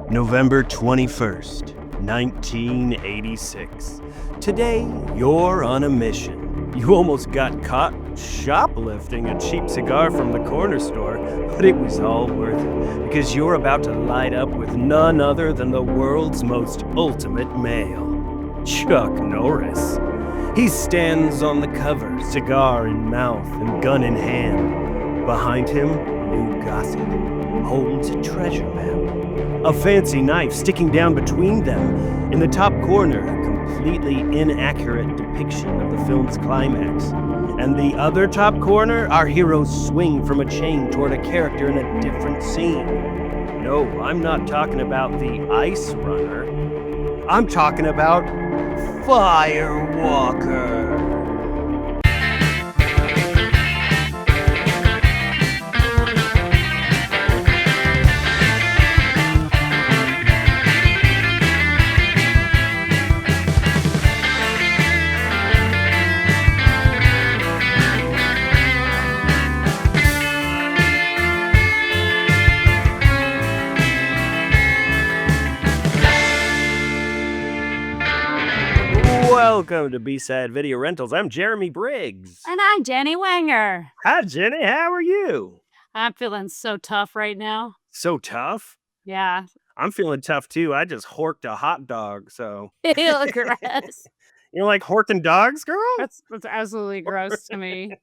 November 21st, 1986. Today, you're on a mission. You almost got caught shoplifting a cheap cigar from the corner store, but it was all worth it because you're about to light up with none other than the world's most ultimate male, Chuck Norris. He stands on the cover, cigar in mouth and gun in hand. Behind him, new Gossett holds a treasure map. A fancy knife sticking down between them. In the top corner, a completely inaccurate depiction of the film's climax. And the other top corner, our heroes swing from a chain toward a character in a different scene. No, I'm not talking about the Ice Runner. I'm talking about Firewalker. Welcome to B-Side Video Rentals. I'm Jeremy Briggs. And I'm Jenny Wenger. Hi, Jenny. How are you? I'm feeling so tough right now. So tough? Yeah. I'm feeling tough, too. I just horked a hot dog, so... Ew, gross. You like horking dogs, girl? That's absolutely gross to me.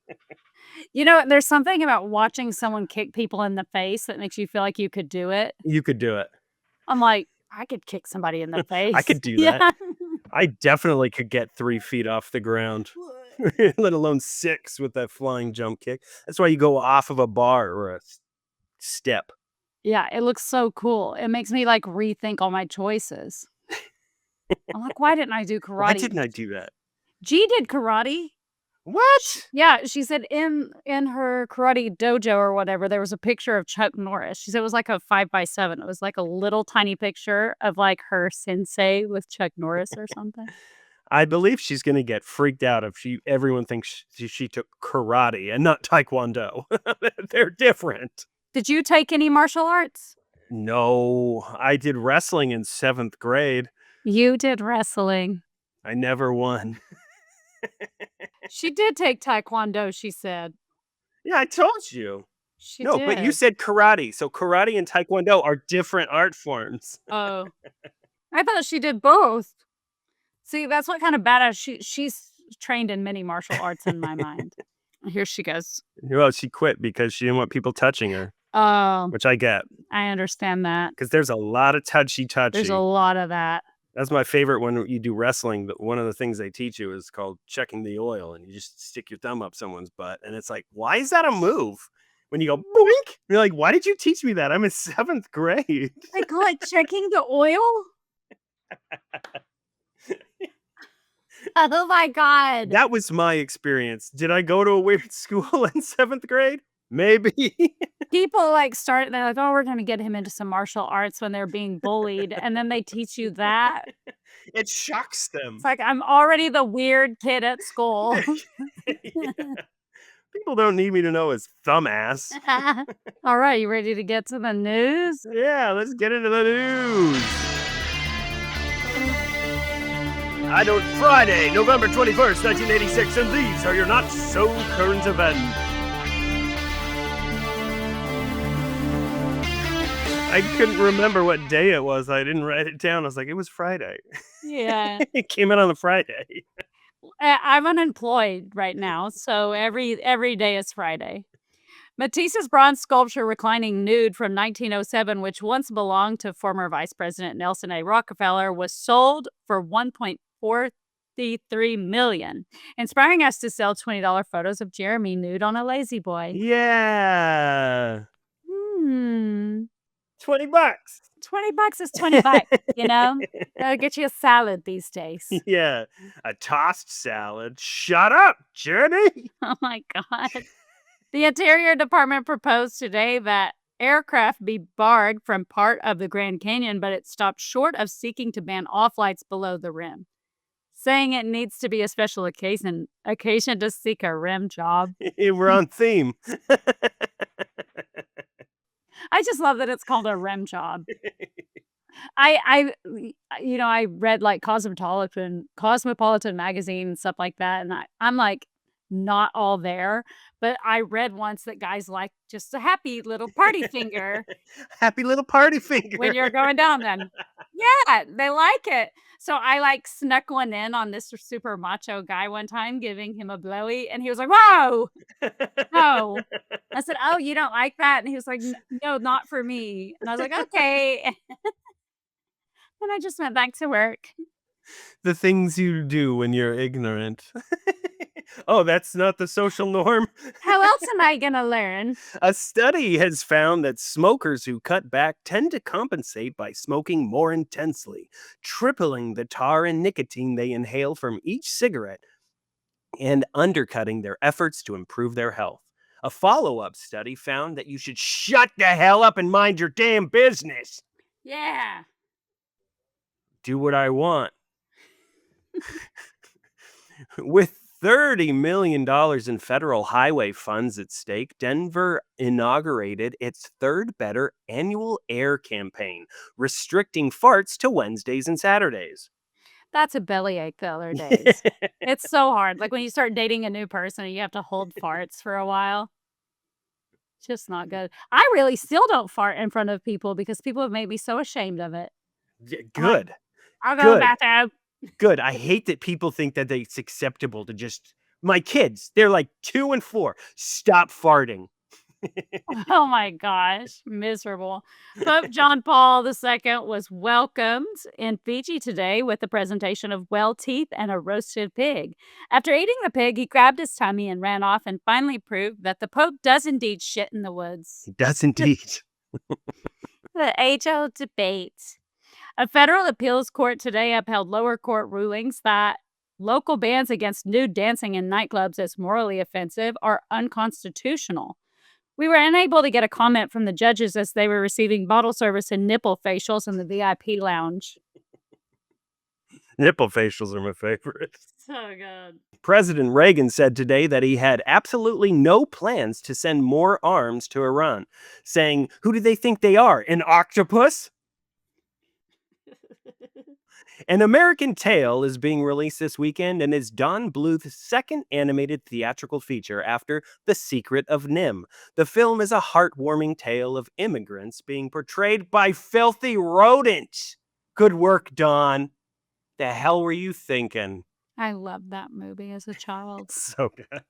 You know, there's something about watching someone kick people in the face that makes you feel like you could do it. You could do it. I'm like, I could kick somebody in the face. I could do that. Yeah. I definitely could get 3 feet off the ground, let alone 6 with that flying jump kick. That's why you go off of a bar or a step. Yeah, it looks so cool. It makes me like rethink all my choices. I'm like, why didn't I do karate? Why didn't I do that? G did karate. What? Yeah, she said in her karate dojo or whatever, there was a picture of Chuck Norris. She said it was like a 5x7. It was like a little tiny picture of like her sensei with Chuck Norris or something. I believe she's going to get freaked out if everyone thinks she took karate and not taekwondo. They're different. Did you take any martial arts? No, I did wrestling in 7th grade. You did wrestling. I never won. She did take taekwondo, she said. Yeah, I told you. She did. But you said karate. So karate and taekwondo are different art forms. Oh. I thought she did both. See, that's what kind of badass she's trained in many martial arts in my mind. Here she goes. Well, she quit because she didn't want people touching her. Oh. Which I get. I understand that. Because there's a lot of touchy. There's a lot of that. That's my favorite when you do wrestling. But one of the things they teach you is called checking the oil, and you just stick your thumb up someone's butt, and it's like, why is that a move? When you go boink, you're like, why did you teach me that? I'm in 7th grade. I call it checking the oil. Oh my God! That was my experience. Did I go to a weird school in 7th grade? Maybe. People like they're like, oh, we're going to get him into some martial arts when they're being bullied. And then they teach you that. It shocks them. It's like, I'm already the weird kid at school. Yeah. People don't need me to know his thumb ass. All right, you ready to get to the news? Yeah, let's get into the news. Friday, November 21st, 1986, and these are your not-so-current events. I couldn't remember what day it was. I didn't write it down. I was like, it was Friday. Yeah. It came out on the Friday. I'm unemployed right now, so every day is Friday. Matisse's bronze sculpture reclining nude from 1907, which once belonged to former Vice President Nelson A. Rockefeller, was sold for $1.43 million, inspiring us to sell $20 photos of Jeremy nude on a lazy boy. Yeah. $20. $20 is $20, you know? That'll get you a salad these days. Yeah, a tossed salad. Shut up, Jenny. Oh my God. The Interior Department proposed today that aircraft be barred from part of the Grand Canyon, but it stopped short of seeking to ban off lights below the rim, saying it needs to be a special occasion to seek a rim job. We're on theme. I just love that it's called a rim job. I read like Cosmopolitan magazine and stuff like that, and I'm like not all there, but I read once that guys like just a happy little party finger Happy little party finger. when you're going down then. Yeah, they like it. So I like snuck one in on this super macho guy one time, giving him a blowy, and he was like, "Whoa, no." I said, "Oh, you don't like that?" And he was like, No, not for me." And I was like, "Okay." And I just went back to work. The things you do when you're ignorant. Oh, that's not the social norm. How else am I gonna learn? A study has found that smokers who cut back tend to compensate by smoking more intensely, tripling the tar and nicotine they inhale from each cigarette and undercutting their efforts to improve their health. A follow-up study found that you should shut the hell up and mind your damn business. Yeah. Do what I want. With $30 million in federal highway funds at stake, Denver inaugurated its third better annual air campaign, restricting farts to Wednesdays and Saturdays. That's a bellyache the other days. It's so hard. Like when you start dating a new person and you have to hold farts for a while. It's just not good. I really still don't fart in front of people because people have made me so ashamed of it. Good. I'll go to the bathroom. Good. I hate that people think that it's acceptable to just... My kids, they're like 2 and 4. Stop farting. Oh my gosh, miserable. Pope John Paul II was welcomed in Fiji today with a presentation of well teeth and a roasted pig. After eating the pig, he grabbed his tummy and ran off and finally proved that the Pope does indeed shit in the woods. He does indeed. The age-old debate. A federal appeals court today upheld lower court rulings that local bans against nude dancing in nightclubs as morally offensive are unconstitutional. We were unable to get a comment from the judges as they were receiving bottle service and nipple facials in the VIP lounge. Nipple facials are my favorite. So good. President Reagan said today that he had absolutely no plans to send more arms to Iran, saying, "Who do they think they are, an octopus?" An American Tale is being released this weekend and is Don Bluth's second animated theatrical feature after The Secret of Nim. The film is a heartwarming tale of immigrants being portrayed by filthy rodents. Good work, Don. The hell were you thinking? I loved that movie as a child. So good.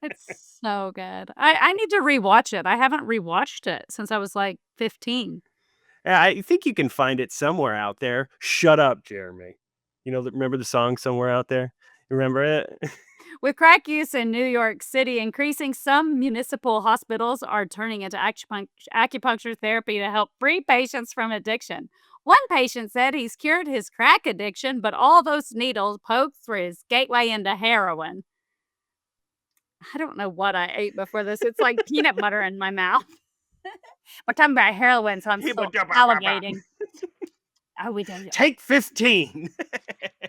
It's so good. I need to rewatch it. I haven't rewatched it since I was like 15. Yeah, I think you can find it somewhere out there. Shut up, Jeremy. You know, remember the song Somewhere Out There? You remember it? With crack use in New York City increasing, some municipal hospitals are turning into acupuncture therapy to help free patients from addiction. One patient said he's cured his crack addiction, but all those needles poked through his gateway into heroin. I don't know what I ate before this. It's like peanut butter in my mouth. We're talking about heroin, so I'm still salivating. Are we done? Take 15.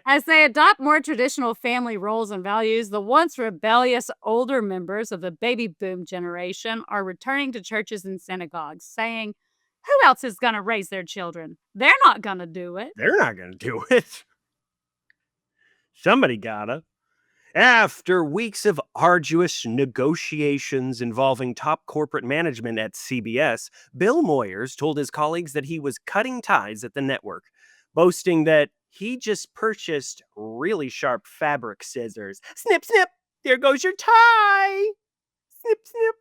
As they adopt more traditional family roles and values, the once rebellious older members of the baby boom generation are returning to churches and synagogues, saying, who else is going to raise their children? They're not going to do it. They're not going to do it. Somebody gotta. After weeks of arduous negotiations involving top corporate management at CBS, Bill Moyers told his colleagues that he was cutting ties at the network, boasting that he just purchased really sharp fabric scissors. Snip, snip, there goes your tie. Snip, snip.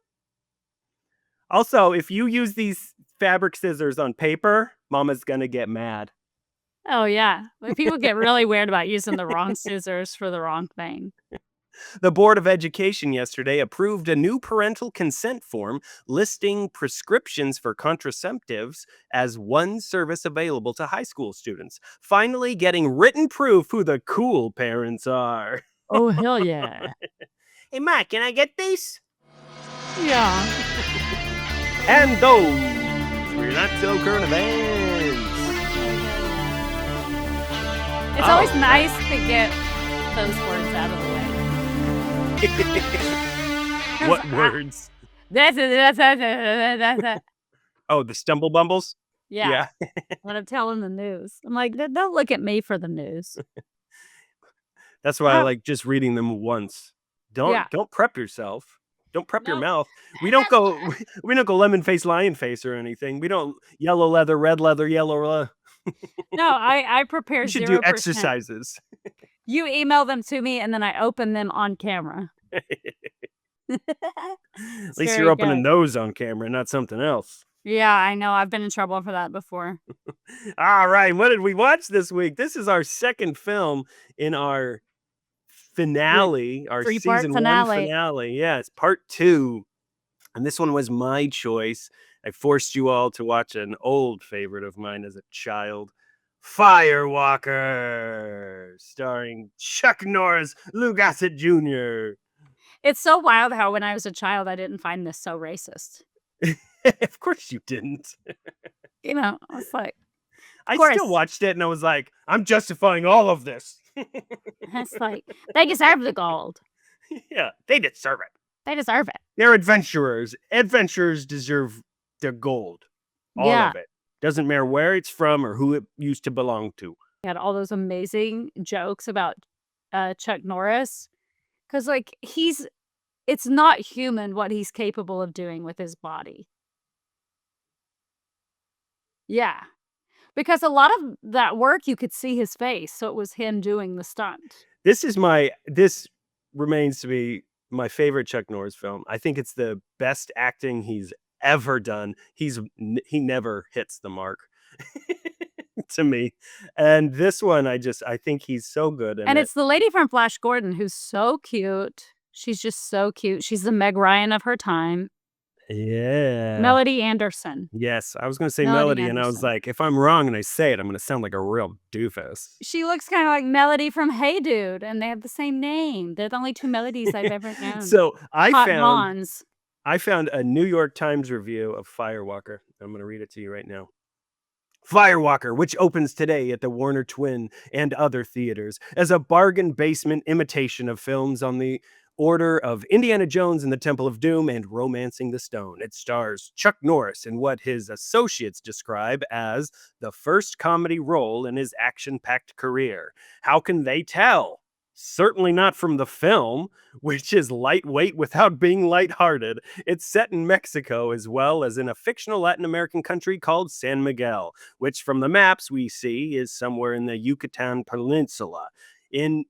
Also, if you use these fabric scissors on paper, Mama's gonna get mad. Oh, yeah. People get really weird about using the wrong scissors for the wrong thing. The Board of Education yesterday approved a new parental consent form listing prescriptions for contraceptives as one service available to high school students, finally getting written proof who the cool parents are. Oh, hell yeah. Hey, Mike, can I get these? Yeah. And those were not so current events. It's always nice to get those words out of the way. What words? Oh, the stumble bumbles? Yeah, when I'm telling the news. I'm like, Don't look at me for the news." That's why I Oh, like just reading them once. yeah. Don't prep yourself. Don't prep your No, mouth. We and don't that's go we don't go lemon face, lion face or anything. We don't yellow leather, red leather, yellow no, I prepare you should do 0%. exercises. You email them to me, and then I open them on camera. At It's least you're very opening good. those on camera, not something else. Yeah, I know, I've been in trouble for that before. All right, what did we watch this week? This is our second film in our Three finale, our three-part season 1 finale. finale. Yeah, it's part 2. And this one was my choice. I forced you all to watch an old favorite of mine as a child, Firewalker, starring Chuck Norris, Lou Gossett Jr. It's so wild how when I was a child, I didn't find this so racist. Of course you didn't. You know, I was like, I of still course. watched it and I was like, I'm justifying all of this. It's like, they deserve the gold. Yeah, they deserve it. They deserve it. They're adventurers. Adventurers deserve their gold. All Yeah. of it. Doesn't matter where it's from or who it used to belong to. Had all those amazing jokes about, Chuck Norris, because like, it's not human what he's capable of doing with his body. Yeah. Because a lot of that work, you could see his face, so it was him doing the stunt. This remains to be my favorite Chuck Norris film. I think it's the best acting he's ever done. He never hits the mark to me. And this one I think he's so good in And it. it's the lady from Flash Gordon who's so cute. She's just so cute. She's the Meg Ryan of her time. Yeah. Melody Anderson. Yes, I was gonna say Melody Melody, and I was Anderson. like, if I'm wrong and I say it, I'm gonna sound like a real doofus. She looks kinda like Melody from Hey Dude, and they have the same name. They're the only 2 Melodies I've ever known. So Hot Hans. I found a New York Times review of Firewalker. I'm gonna read it to you right now. Firewalker, which opens today at the Warner Twin and other theaters as a bargain basement imitation of films on the order of Indiana Jones and the Temple of Doom and Romancing the Stone. It stars Chuck Norris in what his associates describe as the first comedy role in his action-packed career. How can they tell? Certainly not from the film, which is lightweight without being lighthearted. It's set in Mexico as well as in a fictional Latin American country called San Miguel, which from the maps we see is somewhere in the Yucatan Peninsula, in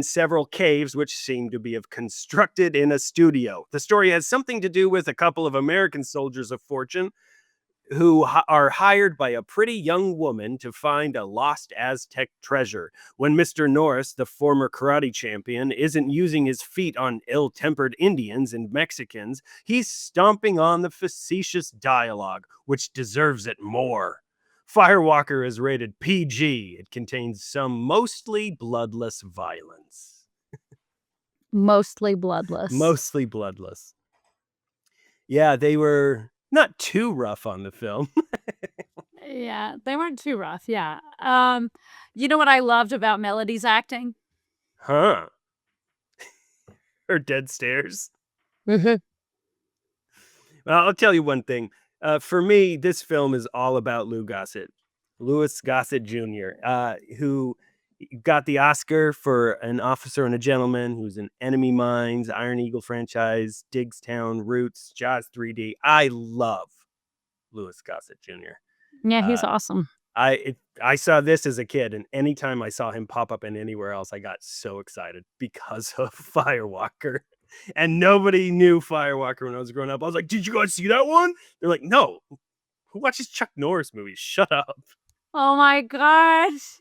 several caves which seem to be constructed in a studio. The story has something to do with a couple of American soldiers of fortune who are hired by a pretty young woman to find a lost Aztec treasure. When Mr. Norris, the former karate champion, isn't using his feet on ill-tempered Indians and Mexicans, he's stomping on the facetious dialogue, which deserves it more. Firewalker is rated PG. It contains some mostly bloodless violence. Mostly bloodless. Mostly bloodless. Yeah, they were not too rough on the film. Yeah, they weren't too rough, yeah. You know what I loved about Melody's acting? Huh. Her dead stares. Mhm. Well, I'll tell you one thing. For me, this film is all about Lou Gossett, Louis Gossett Jr., who got the Oscar for An Officer and a Gentleman, who's in Enemy Mines, Iron Eagle franchise, Digstown, Roots, Jaws 3D. I love Louis Gossett Jr. Yeah, Uh, he's awesome. I saw this as a kid, and anytime I saw him pop up in anywhere else, I got so excited because of Firewalker. And nobody knew Firewalker when I was growing up. I was like, "Did you guys see that one?" They're like, "No. Who watches Chuck Norris movies? Shut up." Oh my gosh.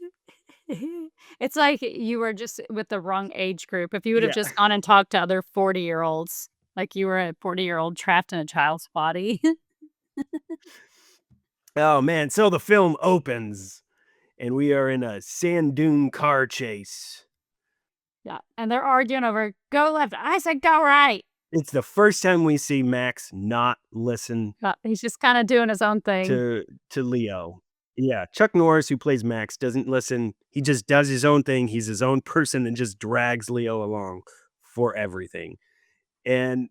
It's like you were just with the wrong age group. If you would have Yeah. just gone and talked to other 40-year-olds, like you were a 40-year-old trapped in a child's body. Oh man, so the film opens and we are in a sand dune car chase. Yeah, and they're arguing over, "Go left." I said, "Go right." It's the first time we see Max not listen He's just kinda doing his own thing. to Leo. Yeah, Chuck Norris, who plays Max, doesn't listen. He just does his own thing. He's his own person and just drags Leo along for everything. And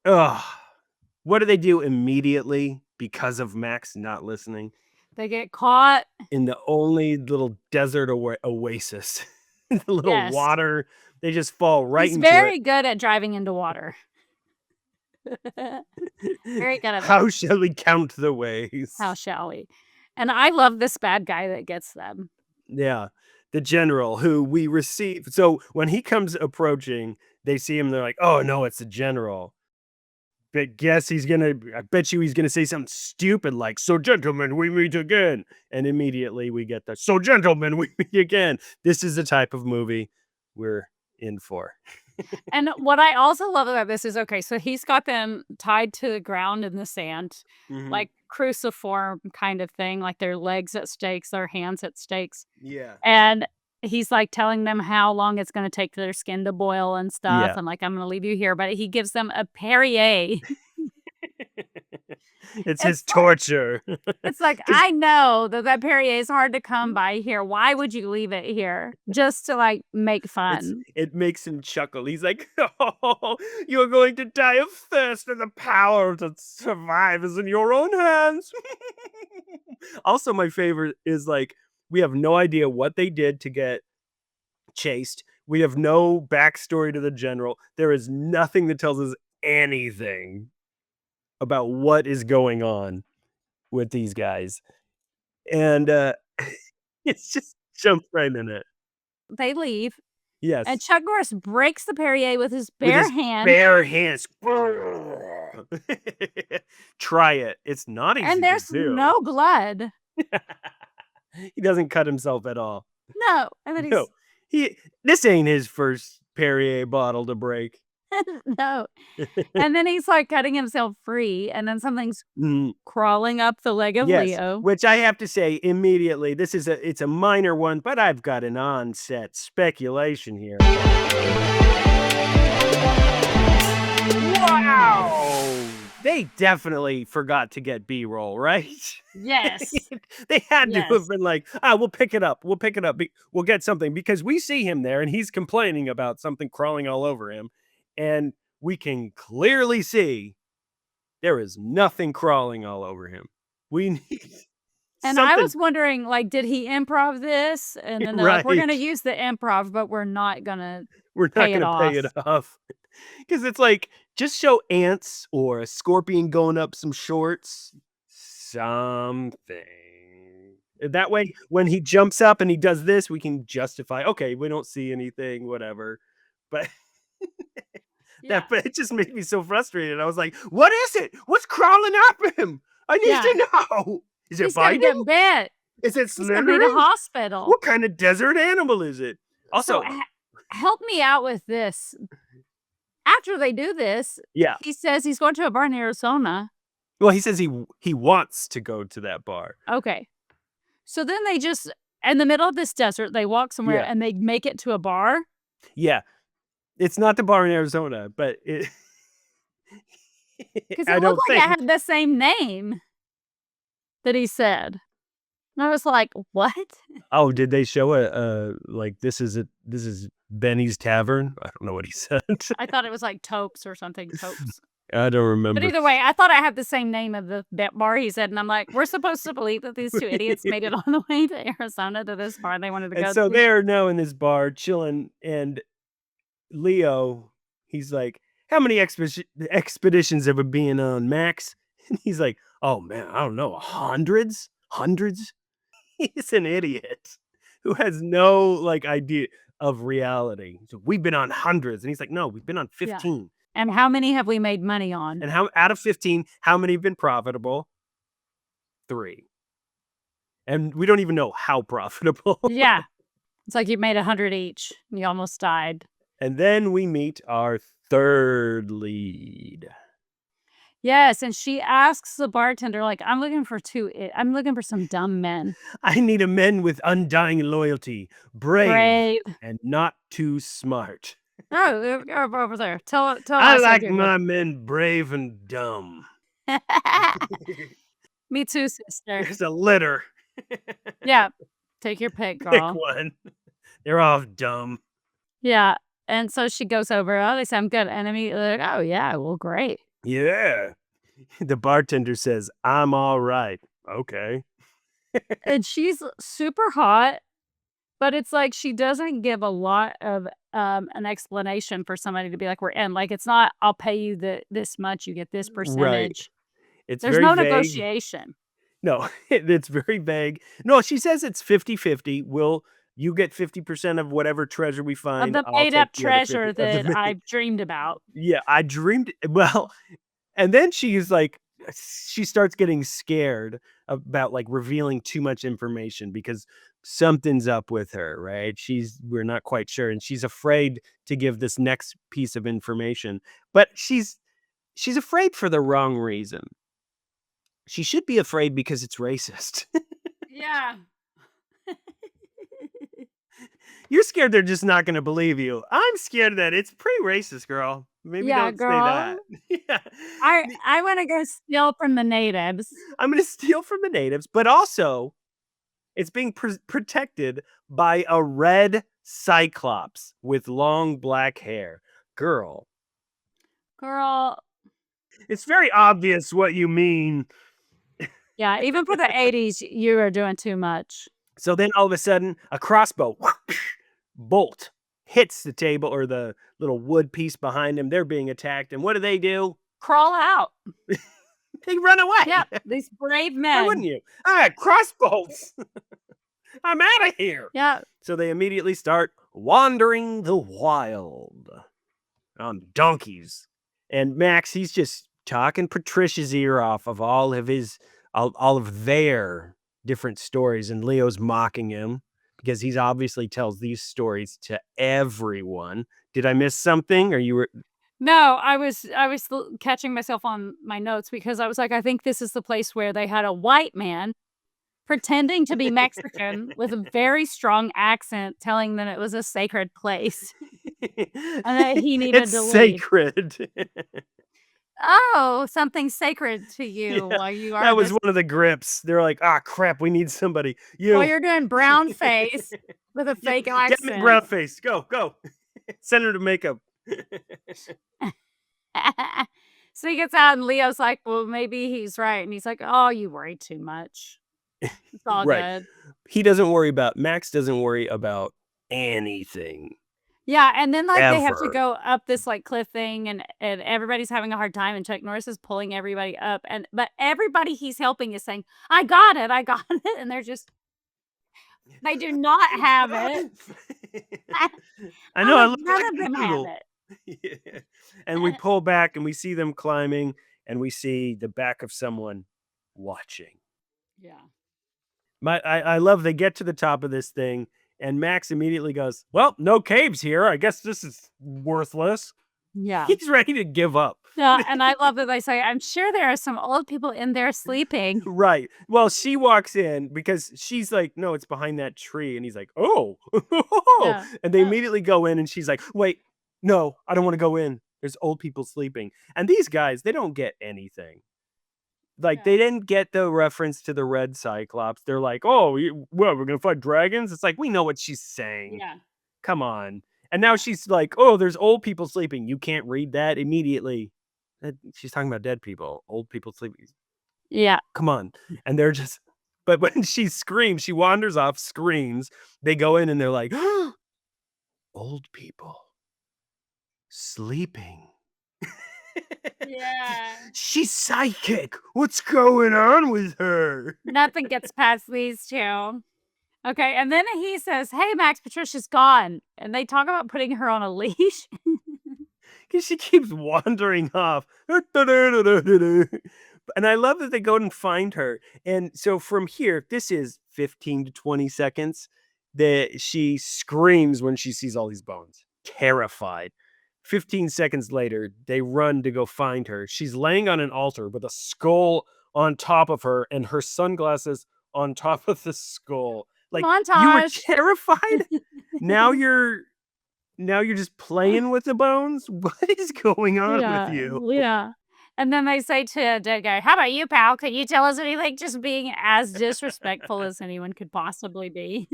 what do they do immediately because of Max not listening? They get caught. in the only little desert oasis. The little Yes. water. They just fall right He's into very it. good at driving into water. Very good at that. How shall we count the ways? How shall we? And I love this bad guy that gets them. Yeah. The general who we receive. So when he comes approaching, they see him. They're like, oh, no, it's the general. But I bet you he's going to say something stupid like, so gentlemen, we meet again. And immediately we get that, so gentlemen, we meet again. This is the type of movie we're in for. And what I also love about this is, okay, so he's got them tied to the ground in the sand, like cruciform kind of thing, like their legs at stakes, their hands at stakes. Yeah. And he's like telling them how long it's going to take for their skin to boil and stuff. Yeah. And like, I'm going to leave you here. But he gives them a Perrier. It's his torture. It's like, I know that Perrier is hard to come by here. Why would you leave it here? Just to like make fun. It makes him chuckle. He's like, oh, you're going to die of thirst, and the power to survive is in your own hands. Also, my favorite is like, we have no idea what they did to get chased. We have no backstory to the general. There is nothing that tells us anything about what is going on with these guys. And it's just jumped right in it. They leave. Yes. And Chuck Norris breaks the Perrier with his bare hand. Bare hands. Try it. It's not easy And there's to do. no blood. He doesn't cut himself at all. No. And then This ain't his first Perrier bottle to break. No. And then he's like cutting himself free, and then something's crawling up the leg of Leo. Which I have to say immediately, it's a minor one, but I've got an onset speculation here. Wow! They definitely forgot to get B-roll, right? Yes. They had to have been like, we'll pick it up. We'll pick it up. We'll get something, because we see him there and he's complaining about something crawling all over him. And we can clearly see there is nothing crawling all over him. We need And I was wondering, like, did he improv this? And then they're like, we're going to use the improv, but we're not going to pay it off. Because it's like, just show ants or a scorpion going up some shorts. Something. That way, when he jumps up and he does this, we can justify, okay, we don't see anything, whatever. But it just made me so frustrated. I was like, what is it? What's crawling up him? I need to know. Is it biting? He's gonna get bit. Is it slithering? He's gonna need a hospital. What kind of desert animal is it? Also, so, help me out with this. After they do this, he says he's going to a bar in Arizona. Well, he says he wants to go to that bar. Okay. So then they just, in the middle of this desert, they walk somewhere and they make it to a bar. Yeah. It's not the bar in Arizona, but it... Because it looked like it had the same name that he said. And I was like, what? Oh, did they show this is Benny's Tavern? I don't know what he said. I thought it was like Topes or something. Topes. I don't remember. But either way, I thought I had the same name of the bar he said. And I'm like, we're supposed to believe that these two idiots made it on the way to Arizona to this bar they wanted to go to. So they're now in this bar chilling, and Leo, he's like, how many expeditions have we been on, Max? And he's like, oh man, I don't know, hundreds? He's an idiot who has no idea of reality. So we've been on hundreds. And he's like, no, we've been on 15. Yeah. And how many have we made money on? And how out of 15, how many have been profitable? 3. And we don't even know how profitable. Yeah. It's like you made 100 each. And you almost died. And then we meet our third lead. Yes, and she asks the bartender, like, I'm looking for some dumb men. I need a man with undying loyalty, brave. And not too smart. Oh, over there. Tell I like my men brave and dumb. Me too, sister. There's a litter. Yeah. Take your pick, girl. Pick one. They're all dumb. Yeah. And so she goes over, oh, they sound good. And they're like, oh, yeah, well, great. Yeah. The bartender says, I'm all right. Okay. And she's super hot, but it's like she doesn't give a lot of, an explanation for somebody to be like, "We're in." Like, it's not, "I'll pay you this much, you get this Right. percentage." It's There's very no vague. negotiation No, it's very vague. No, she says it's 50-50. You get 50% of whatever treasure we of find, the I'll take made-up the other 50 treasure of the that I've dreamed about. Yeah, I dreamed well, and then she's like she starts getting scared about, like, revealing too much information because something's up with her, right? We're not quite sure, and she's afraid to give this next piece of information, but she's afraid for the wrong reason. She should be afraid because it's racist. Yeah. You're scared they're just not gonna believe you. I'm scared that it's pretty racist, girl. Maybe Yeah, don't say that. girl. Yeah. I wanna go steal from the natives. I'm gonna steal from the natives, but also it's being protected by a red cyclops with long black hair. Girl, Girl, it's very obvious what you mean. yeah, even for the '80s, you are doing too much. So then all of a sudden, a crossbow bolt hits the table or the little wood piece behind them. They're being attacked. And what do? Crawl out. They run away. Yep, these brave Why wouldn't men. you? Ah, crossbows. I'm out of here. Yeah. So they immediately start wandering the wild on donkeys. And Max, he's just talking Patricia's ear off of all of their different stories, and Leo's mocking him because he's obviously tells these stories to everyone. Did I miss something? Or you were No, I was catching myself on my notes because I was like, I think this is the place where they had a white man pretending to be Mexican with a very strong accent telling them it was a sacred place and that he needed It's to leave. sacred. Oh, something sacred to you Yeah, while you that are was this one of the grips. They're like, "Ah, crap, we need somebody. while You." you're doing brown face with a Yeah, fake get me accent. brown face. Go, go. Send her to makeup. So he gets out and Leo's like, "Well, maybe he's right." And he's like, "Oh, you worry too much. It's all Right. good." Max doesn't worry about anything Yeah, and then, like, they have to ever. go up this, like, cliff thing and everybody's having a hard time, and Chuck Norris is pulling everybody up, but everybody he's helping is saying, I got it," and they do not have it. I know, I'm I like, look none like of a them have noodle. it. Yeah. And we pull back and we see them climbing and we see the back of someone watching. Yeah. I love they get to the top of this thing and Max immediately goes, "Well, no caves here. I guess this is worthless." Yeah. He's ready to give up. Yeah, and I love that they say, "I'm sure there are some old people in there sleeping." Right. Well, she walks in because she's like, "No, it's behind that tree." And he's like, "Oh." Yeah. And they Oh, immediately go in and she's like, "Wait, no, I don't want to go in. There's old people sleeping." And these guys, they don't get anything. Like yeah. they didn't get the reference to the red cyclops. They're like, "Oh, we're going to fight dragons?" It's like, "We know what she's saying. Yeah. Come on." And now she's like, "Oh, there's old people sleeping." You can't read that immediately. She's talking about dead people, old people sleeping. Yeah. Come on. And they're just but when she screams, she wanders off, screams, they go in and they're like, "Old people sleeping." Yeah. She's psychic. What's going on with her? Nothing gets past these 2. Okay, and then he says, "Hey, Max, Patricia's gone," and they talk about putting her on a leash. Because she keeps wandering off. And I love that they go and find her. And so from here, this is 15 to 20 seconds that she screams when she sees all these bones, terrified. 15 seconds later, they run to go find her. She's laying on an altar with a skull on top of her and her sunglasses on top of the skull. Like, you were Montage. terrified? Now you're just playing with the bones? What is going on with Yeah, you? yeah. And then they say to a dead guy, "How about you, pal? Can you tell us anything?" Just being as disrespectful as anyone could possibly be.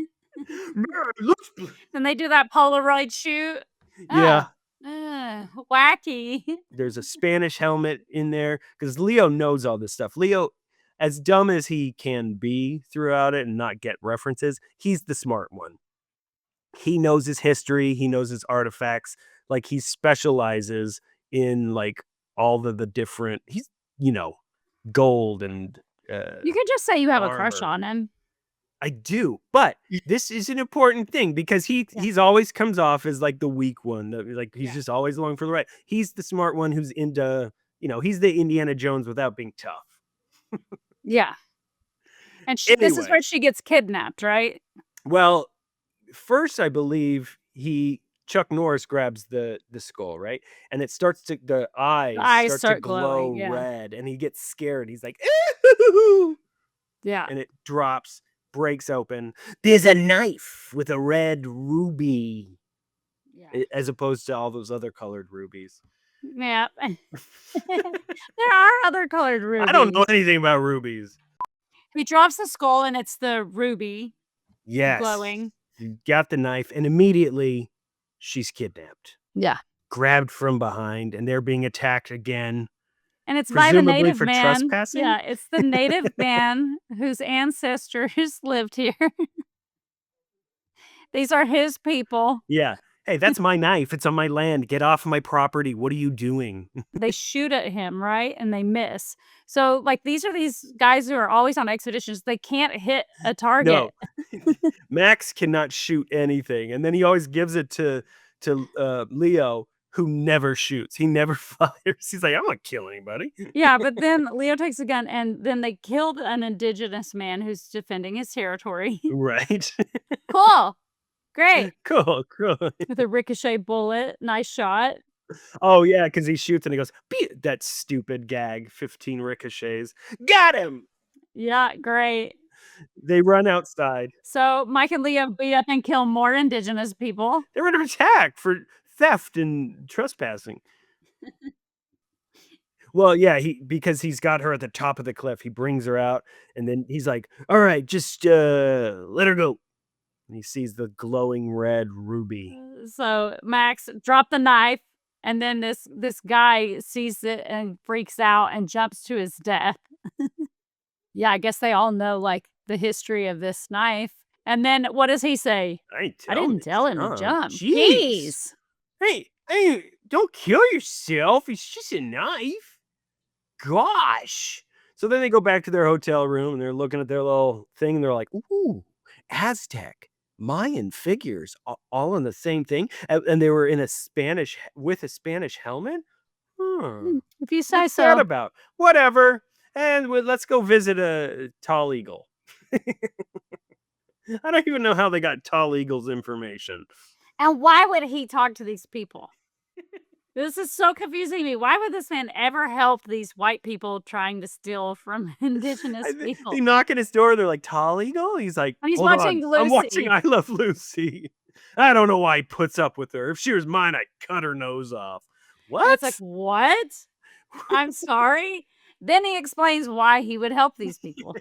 Man, looks Then they do that Polaroid shoot. Yeah, Ah, wacky. there's a Spanish helmet in there because Leo knows all this stuff. Leo as dumb as he can be throughout it and not get references, he's the smart one. He knows his history, he knows his artifacts, like he specializes in like all the different he's, gold and You could just say you have a crush armor. on him. I do, but this is an important thing because he's always comes off as like the weak one, like he's just always along for the ride. He's the smart one who's into, he's the Indiana Jones without being tough. Yeah. And this is where she gets kidnapped, right? Well, first I believe Chuck Norris grabs the skull, right? And it starts to the eyes start to glow glowing, red, and he gets scared. He's like, "Ooh!" Yeah. And it drops, breaks open. There's a knife with a red ruby, as opposed to all those other colored rubies. Yeah. There are other colored rubies. I don't know anything about rubies. He drops the skull and it's the ruby. Yes. Glowing. You got the knife, and immediately she's kidnapped. Yeah. Grabbed from behind, and they're being attacked again. And it's by the Presumably native for man. trespassing? Yeah, it's the native man whose ancestors lived here. These are his people. Yeah. Hey, that's my knife. It's on my land. Get off my property. What are you doing? They shoot at him, right? And they miss. So, like, these are these guys who are always on expeditions. They can't hit a target. No. Max cannot shoot anything. And then he always gives it to Leo, who never shoots. He never fires. He's like, I'm not kill anybody. Yeah, but then Leo takes a gun, and then they killed an indigenous man who's defending his territory. Right. Cool. Great. Cool. With a ricochet bullet. Nice shot. Oh, yeah, because he shoots and he goes, that stupid gag, 15 ricochets. Got him! Yeah, great. They run outside. So Mike and Leo beat up and kill more indigenous people. They're under attack for theft and trespassing. Well, yeah, because he's got her at the top of the cliff. He brings her out, and then he's like, all right, just let her go. And he sees the glowing red ruby. So Max dropped the knife, and then this guy sees it and freaks out and jumps to his death. Yeah, I guess they all know, like, the history of this knife. And then what does he say? I didn't tell him to jump. Jeez. Hey, don't kill yourself. It's just a knife. Gosh. So then they go back to their hotel room, and they're looking at their little thing, and they're like, ooh, Aztec, Mayan figures, all in the same thing. And they were in with a Spanish helmet? If you say What's so. that about? Whatever. And let's go visit a tall eagle. I don't even know how they got tall eagle's information. And why would he talk to these people? This is so confusing to me. Why would this man ever help these white people trying to steal from indigenous people? They knock at his door. They're like, tall eagle? He's like, and he's watching Lucy. I'm watching I Love Lucy. I don't know why he puts up with her. If she was mine, I'd cut her nose off. What? And it's like, what? I'm sorry. Then he explains why he would help these people.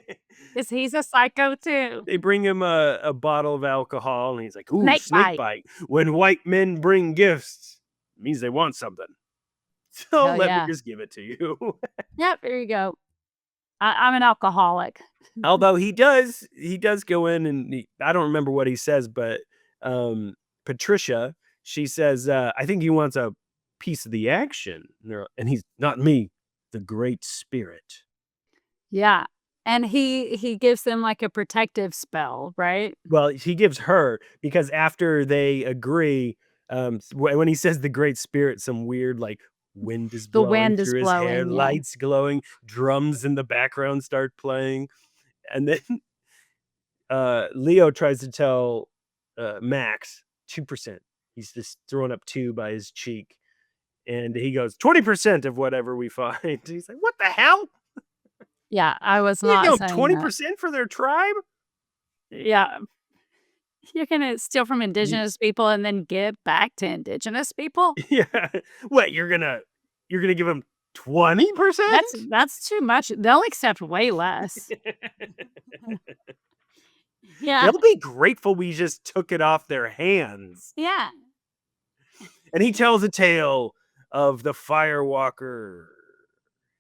Because he's a psycho too. They bring him a bottle of alcohol, and he's like, ooh, snake bite. When white men bring gifts, it means they want something. So let me just give it to you. Yep, there you go. I'm an alcoholic. Although he does go in, and I don't remember what he says, but Patricia, she says, I think he wants a piece of the action. And he's not me. The Great Spirit. Yeah. And he gives them like a protective spell, right? Well, he gives her, because after they agree, when he says the Great Spirit, some weird like wind is blowing through his hair, lights glowing, drums in the background start playing. And then Leo tries to tell Max 2%. He's just throwing up 2 by his cheek. And he goes, 20% of whatever we find. He's like, what the hell? Yeah, I was not saying 20% for their tribe? Yeah. You're going to steal from indigenous people and then give back to indigenous people? Yeah. What, you're going to give them 20%? That's too much. They'll accept way less. Yeah. They'll be grateful we just took it off their hands. Yeah. And he tells a tale of the Firewalker.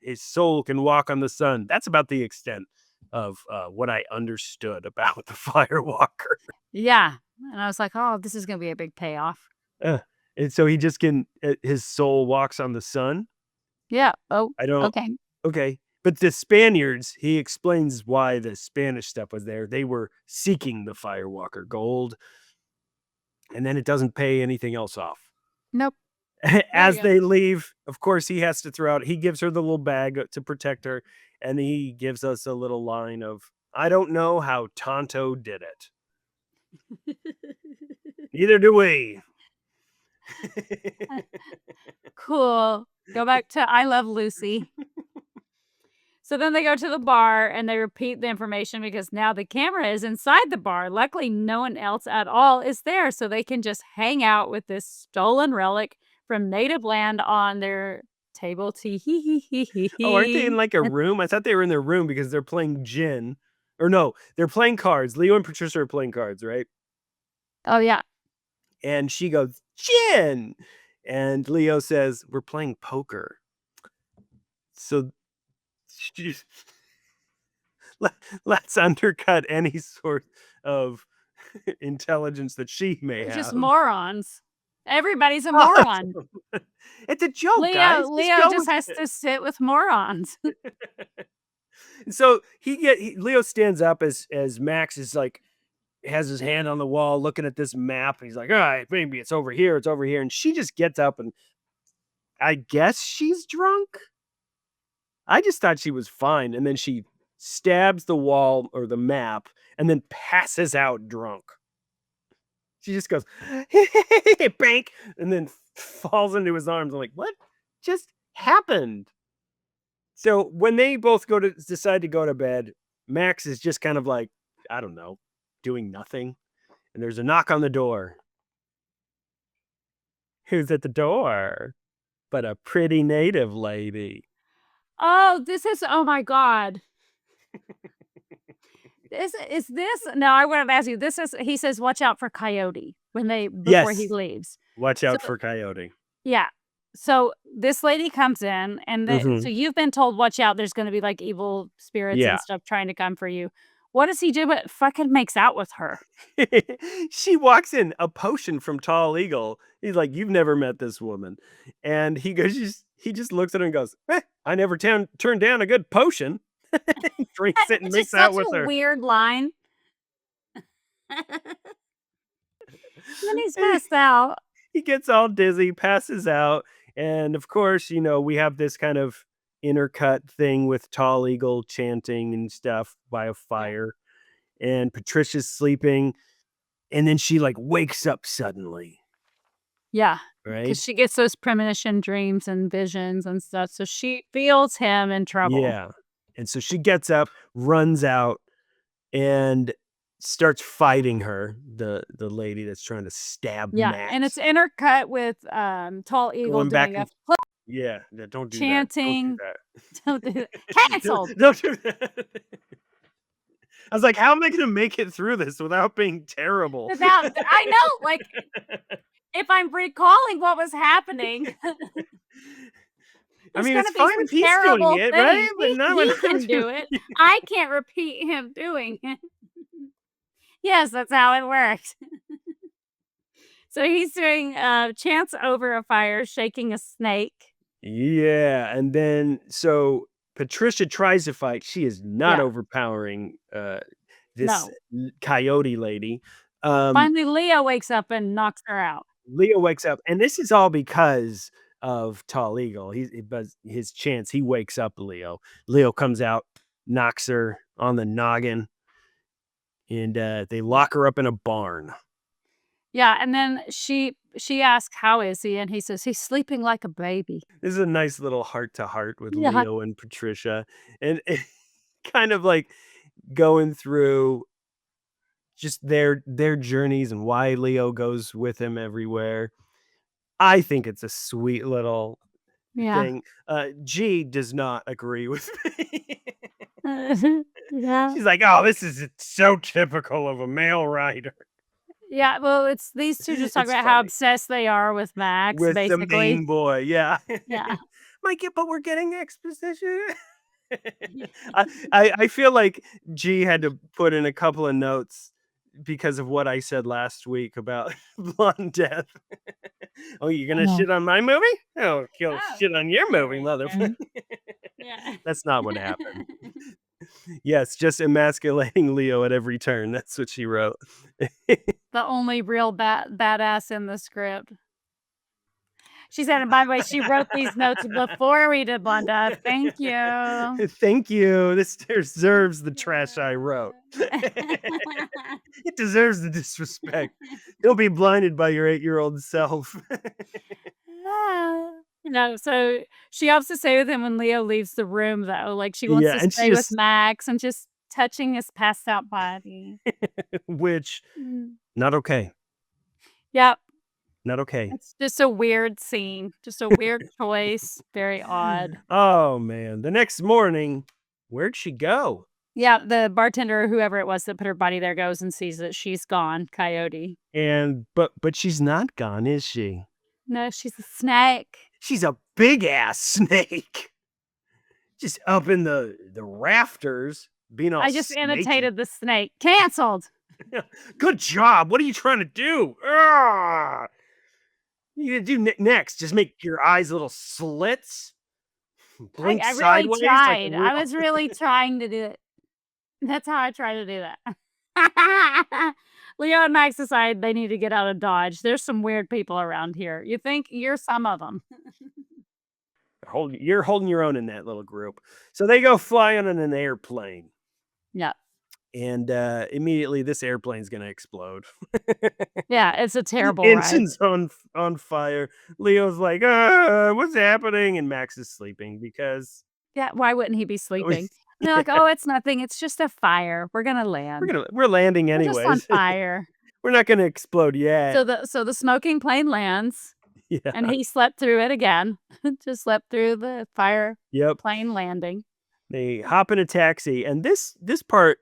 his soul can walk on the sun. That's about the extent of what I understood about the Firewalker. Yeah. And I was like, oh, this is going to be a big payoff. And so he just can, his soul walks on the sun. Yeah. Oh, I don't, okay. okay. But the Spaniards, he explains why the Spanish stuff was there. They were seeking the Firewalker gold, and then it doesn't pay anything else off. Nope. As they leave, of course, he has to throw out, he gives her the little bag to protect her, and he gives us a little line of, I don't know how Tonto did it. Neither do we. Cool. Go back to I Love Lucy. So then they go to the bar and they repeat the information because now the camera is inside the bar. Luckily, no one else at all is there, so they can just hang out with this stolen relic from native land on their table. Oh, aren't they in like a room? I thought they were in their room because they're playing gin. Or no, they're playing cards. Leo and Patricia are playing cards, right? Oh, yeah. And she goes, gin! And Leo says, we're playing poker. So let's undercut any sort of intelligence that she may have. Just morons. Everybody's a moron. It's a joke, guys. Leo just has to sit with morons. So Leo stands up as Max is like, has his hand on the wall looking at this map. He's like, all right, maybe it's over here. It's over here. And she just gets up and I guess she's drunk. I just thought she was fine. And then she stabs the wall or the map and then passes out drunk. She just goes, bank, and then falls into his arms. I'm like, what just happened? So when they both decide to go to bed, Max is just kind of like, I don't know, doing nothing. And there's a knock on the door. Who's at the door? But a pretty native lady. Oh, oh my God. No, I wanted to ask you, he says, watch out for Coyote before he leaves. Watch out for Coyote. Yeah. So this lady comes in and so you've been told, watch out. There's going to be like evil spirits and stuff trying to come for you. What does he do? But fucking makes out with her. She walks in, a potion from Tall Eagle. He's like, you've never met this woman. And he just looks at her and goes, I never turned down a good potion. Drinks it and makes out with her. Weird line. And then he's passed out. He gets all dizzy, passes out. And of course, we have this kind of intercut thing with Tall Eagle chanting and stuff by a fire. And Patricia's sleeping. And then she like wakes up suddenly. Yeah. Right? Because she gets those premonition dreams and visions and stuff. So she feels him in trouble. Yeah. And so she gets up, runs out, and starts fighting her, the lady that's trying to stab Max. And it's intercut with Tall Eagle doing a flip. Yeah, don't do chanting. that. Don't do that. Canceled. Don't do that. I was like, how am I going to make it through this without being terrible? I know, like, if I'm recalling what was happening. I mean, it's fine if he's doing it, right? But he can do it. I can't repeat him doing it. Yes, that's how it works. So he's doing chants over a fire, shaking a snake. Yeah, and then so Patricia tries to fight. She is not overpowering this coyote lady. Finally, Leo wakes up and knocks her out. Leo wakes up, and this is all because of Tall Eagle. His chance, he wakes up Leo. Leo comes out, knocks her on the noggin, and they lock her up in a barn. Yeah, and then she asks, how is he? And he says, he's sleeping like a baby. This is a nice little heart-to-heart with Leo and Patricia. And kind of like going through just their journeys and why Leo goes with him everywhere. I think it's a sweet little thing. G does not agree with me. She's like, oh, this is so typical of a male writer. Yeah, well, it's these two just talking about how obsessed they are with Max, with basically. the main boy, yeah. but we're getting exposition. I feel like G had to put in a couple of notes because of what I said last week about Blonde Death. Oh, you're gonna shit on my movie? Oh, kill shit on your movie, motherfucker. Yeah. That's not what happened. Yes, just emasculating Leo at every turn. That's what she wrote. The only real badass in the script. She said, and by the way, she wrote these notes before we did Blonde Death. Thank you. Thank you. This deserves the trash I wrote. It deserves the disrespect. You'll be blinded by your 8-year-old self. No, so she opts to stay with him when Leo leaves the room, though. Like, she wants Yeah, to and stay with Max and just touching his passed out body. which, not okay. Yep. Not okay. It's just a weird scene. Just a weird choice. Very odd. Oh, man. The next morning, where'd she go? Yeah, the bartender or whoever it was that put her body there goes and sees that she's gone, Coyote. And but she's not gone, is she? No, she's a snake. She's a big-ass snake. Just up in the rafters, being all I just snaky. annotated the snake. Canceled. Good job. What are you trying to do? What you gonna do next? Just make your eyes little slits? Blink I really sideways tried. like a I was really trying to do it. That's how I try to do that. Leo and Max decide they need to get out of Dodge. There's some weird people around here. You think you're some of them. You're holding your own in that little group. So they go flying on an airplane. Yeah. And immediately this airplane's gonna explode. Yeah, it's a terrible Ensign's on fire. Leo's like, what's happening? And Max is sleeping because Yeah, why wouldn't he be sleeping? And they're like, oh, it's nothing. It's just a fire. We're gonna land. we're landing We're anyways. just on fire. We're not gonna explode yet. So the smoking plane lands. Yeah. And he slept through it again. Just slept through the fire plane landing. They hop in a taxi, and this part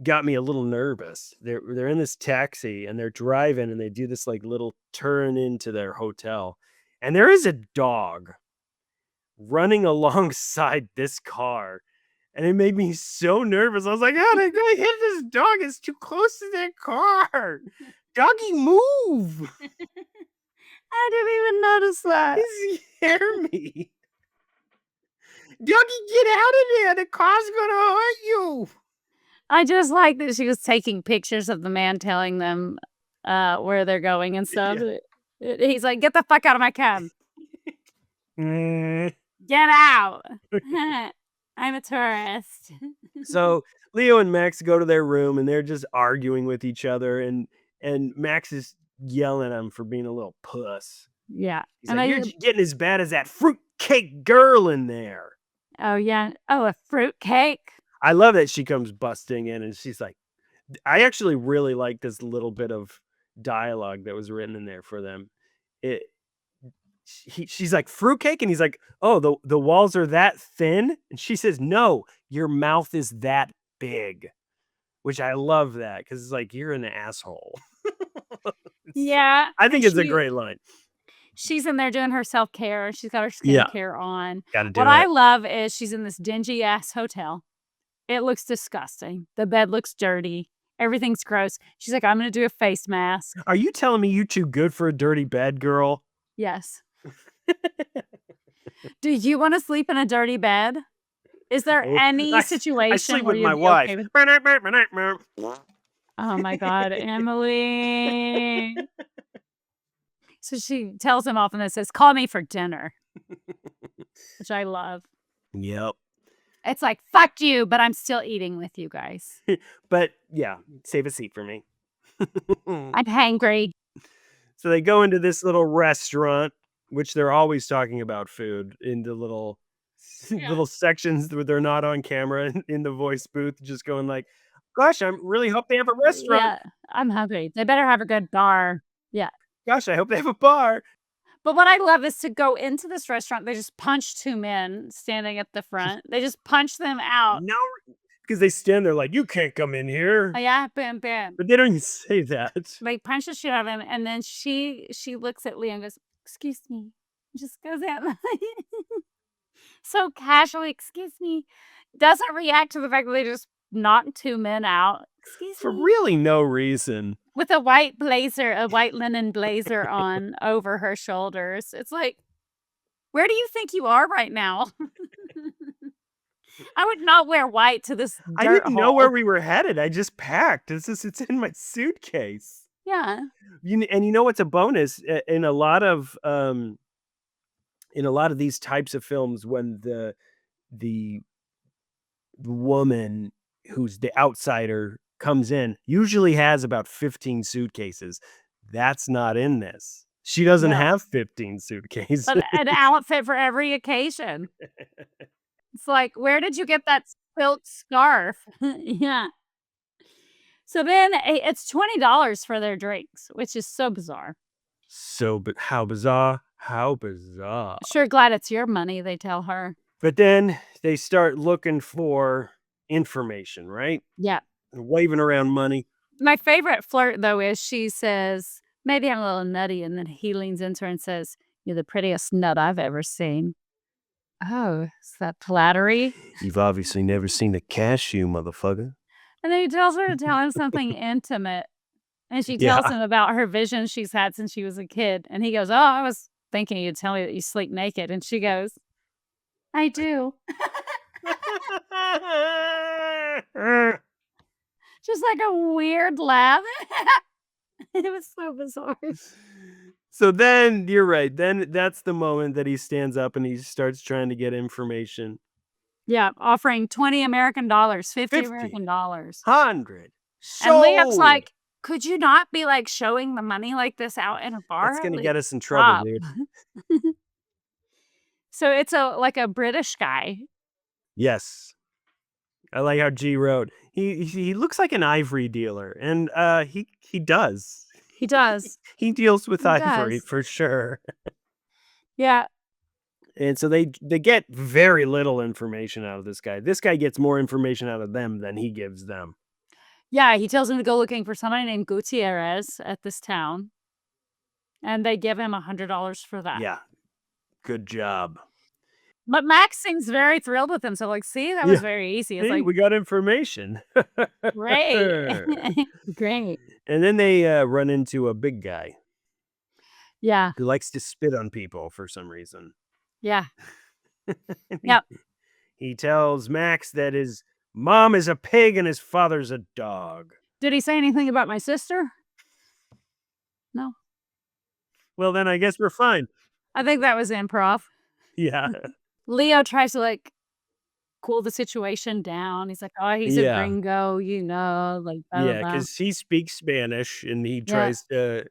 got me a little nervous. They're in this taxi and they're driving and they do this like little turn into their hotel. And there is a dog running alongside this car. And it made me so nervous. I was like, how did I hit this dog? It's too close to that car. Doggy, move. I didn't even notice that. You scare me. Doggy, get out of there. The car's gonna hurt you. I just like that she was taking pictures of the man telling them where they're going and stuff. Yeah. He's like, get the fuck out of my cab. Get out. I'm a tourist. So Leo and Max go to their room and they're just arguing with each other. And Max is yelling at him for being a little puss. Yeah. He's like, you're getting as bad as that fruitcake girl in there. Oh, yeah. Oh, a fruitcake? I love that she comes busting in and she's like, I actually really like this little bit of dialogue that was written in there for them. She's like, fruitcake? And he's like, oh, the walls are that thin? And she says, no, your mouth is that big. Which I love that because it's like, you're an asshole. Yeah. I think it's a great line. She's in there doing her self-care. She's got her skincare on. Gotta do what it. I love is she's in this dingy ass hotel. It looks disgusting. The bed looks dirty. Everything's gross. She's like, I'm going to do a face mask. Are you telling me you're too good for a dirty bed, girl? Yes. Do you want to sleep in a dirty bed? Is there any situation I sleep where with you'd my be wife. okay with... Oh my God, Emily. So she tells him off and then says, call me for dinner. Which I love. Yep. It's like, fuck you, but I'm still eating with you guys. But yeah, save a seat for me. I'm hangry. So they go into this little restaurant, which they're always talking about food in the little sections where they're not on camera in the voice booth, just going like, gosh, I really hope they have a restaurant. Yeah, I'm hungry. They better have a good bar. Yeah. Gosh, I hope they have a bar. But what I love is to go into this restaurant. They just punch two men standing at the front. They just punch them out. No, because they stand there like, you can't come in here. Oh, yeah, bam, bam. But they don't even say that. They punch the shit out of him, and then she looks at Leo and goes, excuse me. Just goes out. so casually, excuse me, doesn't react to the fact that they just knocked 2 men out. Excuse For me. really no reason. With a white blazer, a white linen blazer on over her shoulders. It's like, where do you think you are right now? I would not wear white to this I dirt didn't know where hole. we were headed. I just packed. It's in my suitcase. Yeah. And you know what's a bonus in a lot of these types of films when the woman who's the outsider comes in usually has about 15 suitcases. That's not in this. She doesn't No. have 15 suitcases. But an outfit for every occasion. It's like, where did you get that silk scarf? Yeah. So then it's $20 for their drinks, which is so bizarre. But how bizarre. How bizarre. Sure glad it's your money, they tell her. But then they start looking for information, right? Yeah. Waving around money. My favorite flirt, though, is she says, maybe I'm a little nutty. And then he leans into her and says, you're the prettiest nut I've ever seen. Oh, is that flattery? You've obviously never seen a cashew, motherfucker. And then he tells her to tell him something intimate. And she tells him about her vision she's had since she was a kid. And he goes, oh, I was thinking you'd tell me that you sleep naked. And she goes, I do. Just like a weird laugh. It was so bizarre. So then you're right. Then that's the moment that he stands up and he starts trying to get information. Yeah, offering $20 American dollars, $50 American dollars. 100. And Liam's like, could you not be like showing the money like this out in a bar? That's gonna get us in trouble, dude. So it's like a British guy. Yes. I like how G wrote. He looks like an ivory dealer, and he does. He does. He deals with ivory for sure. Yeah. And so they get very little information out of this guy. This guy gets more information out of them than he gives them. Yeah, he tells him to go looking for somebody named Gutierrez at this town. And they give him $100 for that. Yeah. Good job. But Max seems very thrilled with him. So like, see, that was very easy. It's like, we got information. Great. Great. And then they run into a big guy. Yeah. Who likes to spit on people for some reason. Yeah. Yep. He tells Max that his mom is a pig and his father's a dog. Did he say anything about my sister? No. Well, then I guess we're fine. I think that was improv. Yeah. Leo tries to like cool the situation down. He's like, oh, he's a gringo, you know, like blah, yeah, because he speaks Spanish and he tries to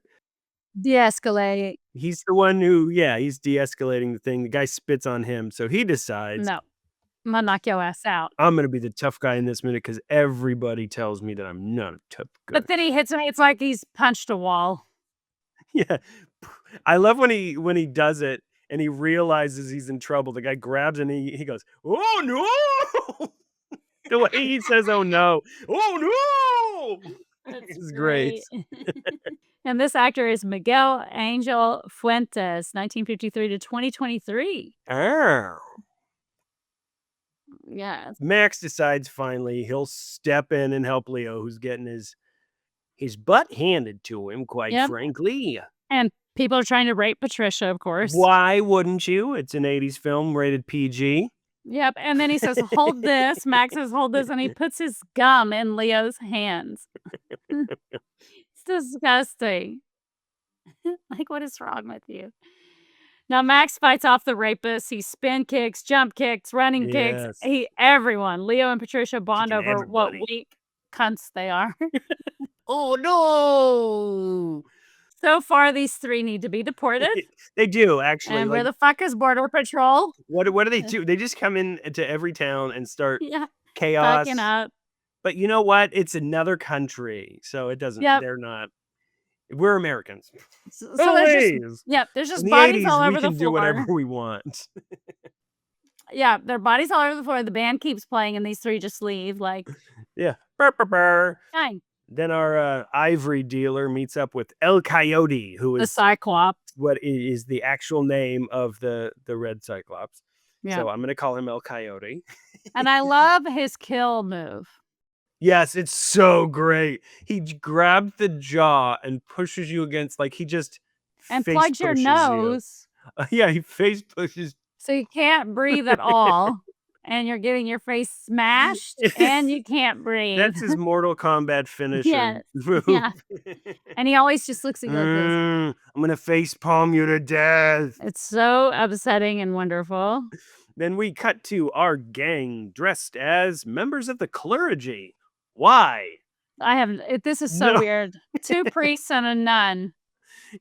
de-escalate. He's the one who, he's de-escalating the thing. The guy spits on him, so he decides, no, I'm gonna knock your ass out. I'm gonna be the tough guy in this minute because everybody tells me that I'm not a tough guy. But then he hits me. It's like he's punched a wall. Yeah, I love when he does it and he realizes he's in trouble. The guy grabs and he goes, "Oh no!" The way he says, "Oh no, oh no!" It's great. And this actor is Miguel Angel Fuentes, 1953 to 2023. Oh. Yeah. Max decides finally he'll step in and help Leo, who's getting his butt handed to him, quite frankly. And people are trying to rape Patricia, of course. Why wouldn't you? It's an 80s film, rated PG. Yep. And then he says, hold this. Max says, hold this. And he puts his gum in Leo's hands. It's disgusting. Like, what is wrong with you? Now, Max fights off the rapist. He spin kicks, jump kicks, running kicks. Everyone, Leo and Patricia bond over what weak cunts they are. Oh, no. So far, these three need to be deported. They do, actually. And where the fuck is Border Patrol? What do they do? They just come into every town and start chaos. Fucking up. But you know what? It's another country, so it doesn't. They're not. We're Americans. So there's just bodies all over the floor. We can do whatever we want. Yeah, their bodies all over the floor. The band keeps playing, and these three just leave. Like, yeah, burr, burr, burr. Fine. Then our ivory dealer meets up with El Coyote, who is the Cyclops. What is the actual name of the red Cyclops? Yeah. So I'm going to call him El Coyote. And I love his kill move. Yes, it's so great. He grabs the jaw and pushes you against, like, he just And face plugs your pushes nose. you. Yeah, he face pushes. So you can't breathe at all. And you're getting your face smashed and you can't breathe. That's his Mortal Kombat finisher. Yes. move. Yeah. And he always just looks at you like this. I'm going to face palm you to death. It's so upsetting and wonderful. Then we cut to our gang dressed as members of the clergy. Why? This is so No. weird. 2 priests and a nun.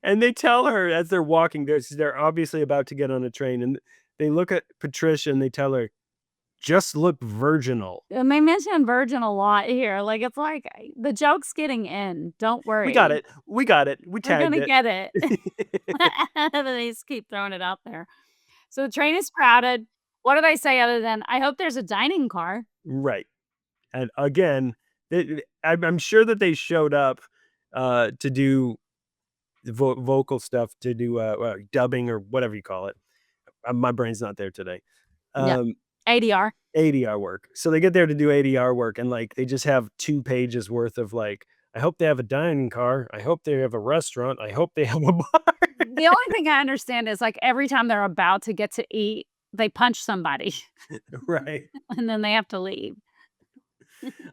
And they tell her as they're walking, they're obviously about to get on a train, and they look at Patricia and they tell her, just look virginal. And they mention virgin a lot here. Like, it's like the joke's getting in. Don't worry. We got it. We tagged We're gonna it. get it. They just keep throwing it out there. So the train is crowded. What do they say other than, I hope there's a dining car? Right. And again, I'm sure that they showed up to do vocal stuff, to do dubbing or whatever you call it. My brain's not there today. ADR. ADR work. So they get there to do ADR work, and like they just have 2 pages worth of like, I hope they have a dining car. I hope they have a restaurant. I hope they have a bar. The only thing I understand is like every time they're about to get to eat, they punch somebody. Right. And then they have to leave.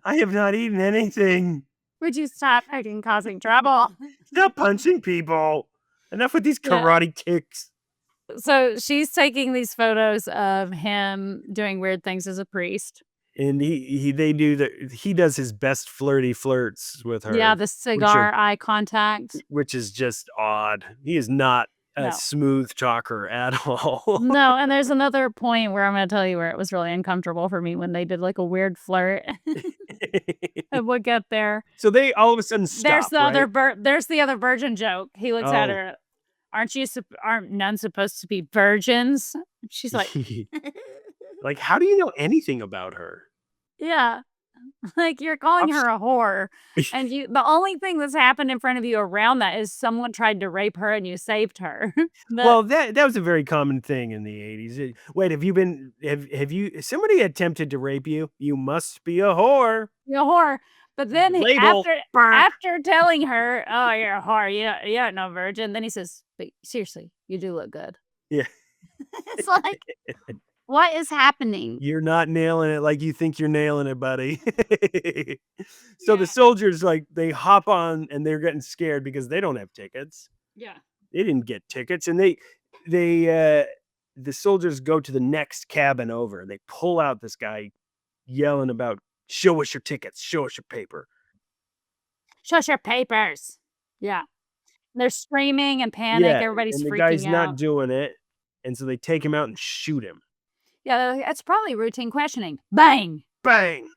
I have not eaten anything. Would you stop fucking causing trouble? Stop punching people. Enough with these karate kicks. So she's taking these photos of him doing weird things as a priest. And he does his best flirty flirts with her. Yeah, the cigar eye contact. Which is just odd. He is not a smooth talker at all. No, and there's another point where I'm going to tell you where it was really uncomfortable for me when they did like a weird flirt. And we'll get there. So they all of a sudden stop. There's the other virgin joke. He looks at her. Aren't nuns supposed to be virgins? She's like, like, how do you know anything about her? Yeah. Like, you're calling her a whore. And the only thing that's happened in front of you around that is someone tried to rape her and you saved her. Well, that was a very common thing in the 80s. Wait, have you somebody attempted to rape you? You must be a whore. You're a whore. But then after telling her, oh, you're a whore, you're no virgin, then he says, but seriously, you do look good. Yeah. It's like, what is happening? You're not nailing it like you think you're nailing it, buddy. So the soldiers, like, they hop on and they're getting scared because they don't have tickets. Yeah. They didn't get tickets. And the soldiers go to the next cabin over. They pull out this guy yelling about, show us your tickets. Show us your paper. Show us your papers. Yeah. They're screaming and panic. Yeah, Everybody's and freaking the guy's out. not doing it. And so they take him out and shoot him. Yeah, that's probably routine questioning. Bang! Bang!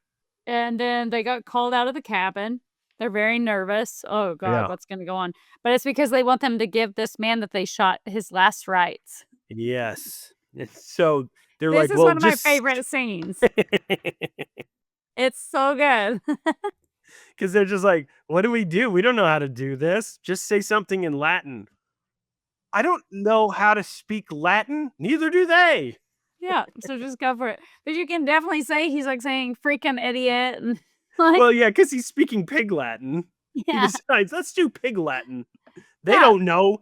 And then they got called out of the cabin. They're very nervous. Oh, God, what's going to go on? But it's because they want them to give this man that they shot his last rites. Yes. So they're this like, is well, one of my favorite scenes. It's so good. Because they're just like, what do? We don't know how to do this. Just say something in Latin. I don't know how to speak Latin. Neither do they. Yeah, so just go for it. But you can definitely say he's like saying freaking idiot. And like, well, yeah, because he's speaking pig Latin. Yeah. He decides, let's do pig Latin. They don't know.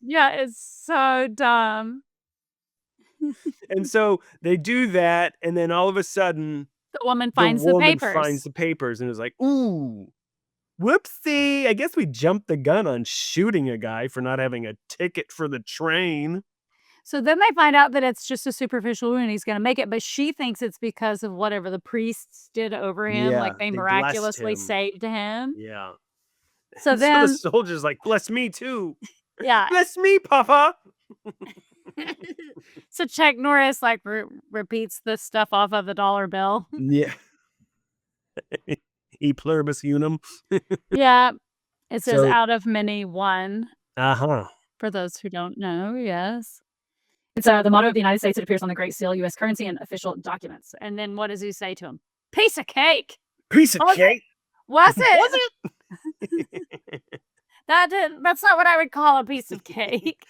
Yeah, it's so dumb. And so they do that, and then all of a sudden, the woman finds the papers and is like, ooh, whoopsie. I guess we jumped the gun on shooting a guy for not having a ticket for the train. So then they find out that it's just a superficial wound. He's going to make it, but she thinks it's because of whatever the priests did over him. Yeah, like they miraculously saved him. Yeah. So then the soldier's like, bless me too. Yeah. Bless me, Papa. So Chuck Norris like repeats this stuff off of the dollar bill. Yeah. E pluribus unum. Yeah. It says out of many one. Uh-huh. For those who don't know, yes. It's the motto of the United States. It appears on the Great Seal, U.S. currency, and official documents. And then what does he say to him? Piece of cake. Piece of cake? Was it? That's not what I would call a piece of cake.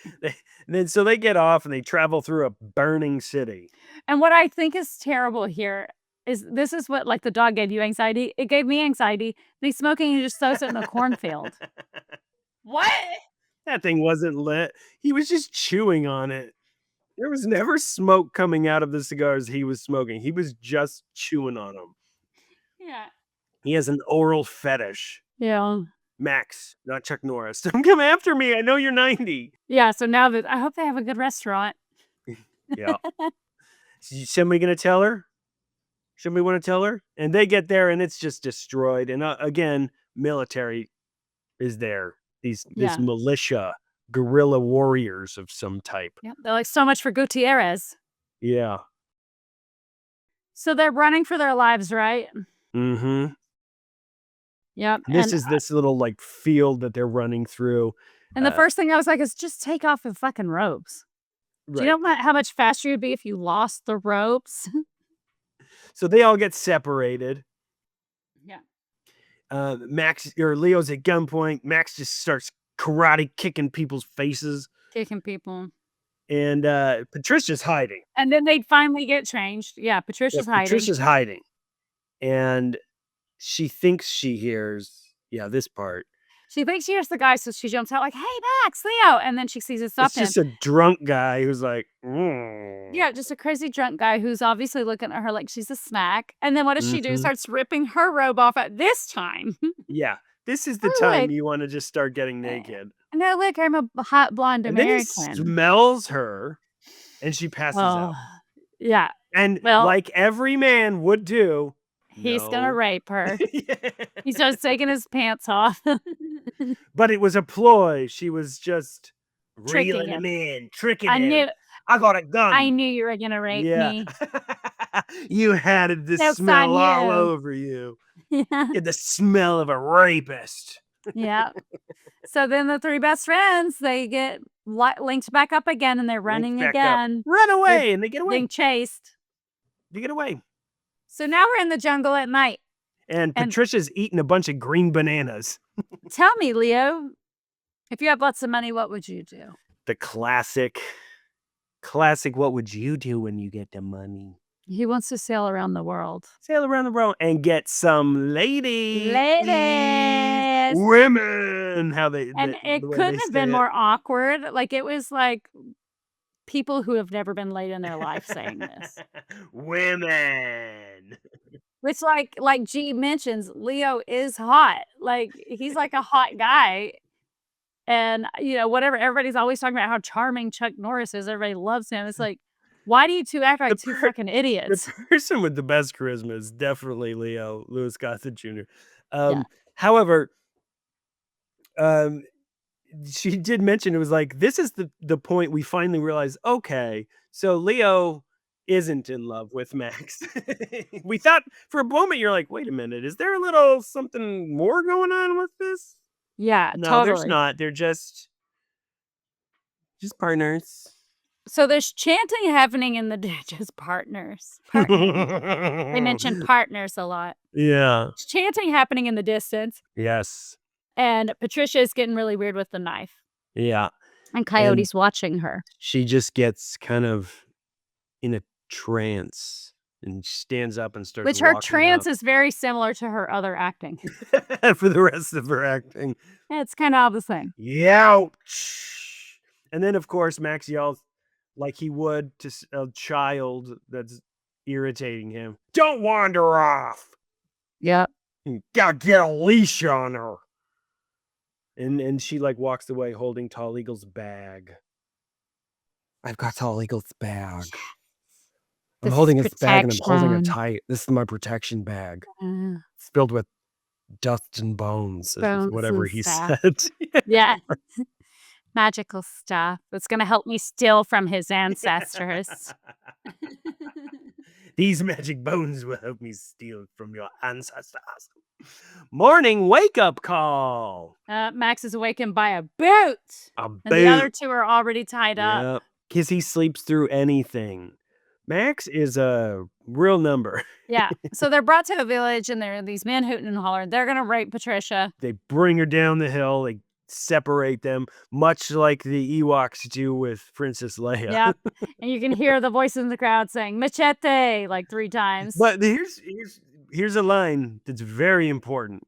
So they get off and they travel through a burning city. And what I think is terrible here is this is what, like, the dog gave you anxiety. It gave me anxiety. And he's smoking and he just throws it in the cornfield. What? That thing wasn't lit. He was just chewing on it. There was never smoke coming out of the cigars he was smoking. He was just chewing on them. Yeah. He has an oral fetish. Yeah. Max, not Chuck Norris. Don't come after me. I know you're 90. Yeah, so now that I hope they have a good restaurant. Yeah. Somebody gonna tell her? Somebody want to tell her? And they get there and it's just destroyed. And again, military is there. This militia, guerrilla warriors of some type. Yeah, they're like, so much for Gutierrez. Yeah. So they're running for their lives, right? Mm-hmm. Yep. This is this little like field that they're running through. And the first thing I was like is just take off the fucking ropes. Right. Do you know how much faster you'd be if you lost the ropes? So they all get separated. Yeah. Max or Leo's at gunpoint. Max just starts karate kicking people's faces. Kicking people. And Patricia's hiding. And then they finally get changed. Yeah, Patricia's hiding. Patricia's hiding. And she thinks she hears, this part. She thinks she hears the guy, so she jumps out like, hey, Max, Leo. And then she sees it's up him. It's just a drunk guy who's like, mm. Yeah, just a crazy drunk guy who's obviously looking at her like she's a snack. And then what does she do? Starts ripping her robe off at this time. Yeah, this is the time you want to just start getting naked. No, look, I'm a hot blonde American. Then he smells her, and she passes out. Yeah. And like every man would do, he's gonna rape her. He starts taking his pants off. But it was a ploy. She was just tricking reeling him in, tricking him. Knew, I got a gun. I knew you were gonna rape me. You had the smell all over you. Yeah. The smell of a rapist. Yeah. So then the three best friends, they get linked back up again and they're running again. Run away and they get away. Being chased. They get away. So now we're in the jungle at night. And Patricia's eating a bunch of green bananas. Tell me, Leo, if you have lots of money, what would you do? The classic, what would you do when you get the money? He wants to sail around the world. Sail around the world and get some ladies. Women. It couldn't have been more awkward. Like, it was like people who have never been laid in their life saying this. Women. Which, like G mentions, Leo is hot. Like, he's like a hot guy. And, whatever, everybody's always talking about how charming Chuck Norris is. Everybody loves him. It's like, why do you two act like two fucking idiots? The person with the best charisma is definitely Louis Gossett Jr. However, she did mention it was like, this is the point we finally realized, okay, so Leo isn't in love with Max. We thought for a moment, you're like, wait a minute, is there a little something more going on with this? Yeah, no, totally. There's not. They're just partners. So there's chanting happening in the ditches. Partners. They mention partners a lot. Yeah. There's chanting happening in the distance. Yes. And Patricia is getting really weird with the knife. Yeah. And Coyote's watching her. She just gets kind of in a trance and stands up and starts Which her trance is very similar to her other acting. For the rest of her acting. Yeah, it's kind of all the same. Youch. And then, of course, Max yells like he would to a child that's irritating him. Don't wander off. Yep. You gotta get a leash on her. And she like walks away holding Tall Eagle's bag. I've got Tall Eagle's bag. I'm holding his bag and I'm holding it tight. This is my protection bag. It's filled with dust and bones whatever he said. Yeah. Magical stuff that's going to help me steal from his ancestors. These magic bones will help me steal from your ancestors. Morning wake-up call. Max is awakened by a boot. And the other two are already tied up. Because he sleeps through anything. Max is a real number. Yeah. So they're brought to a village and there are these men hooting and hollering. They're going to rape Patricia. They bring her down the hill. They separate them, much like the Ewoks do with Princess Leia. Yep. And you can hear the voice in the crowd saying "machete" like 3 times. But here's a line that's very important.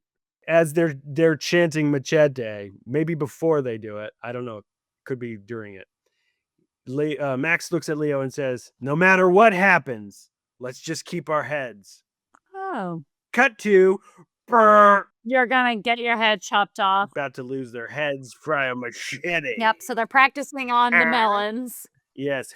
As they're chanting machete, maybe before they do it, I don't know, could be during it. Max looks at Leo and says, "No matter what happens, let's just keep our heads." Oh. Cut to, brr, You're gonna get your head chopped off. about to lose their heads by a machete. Yep, so they're practicing on the melons. Yes.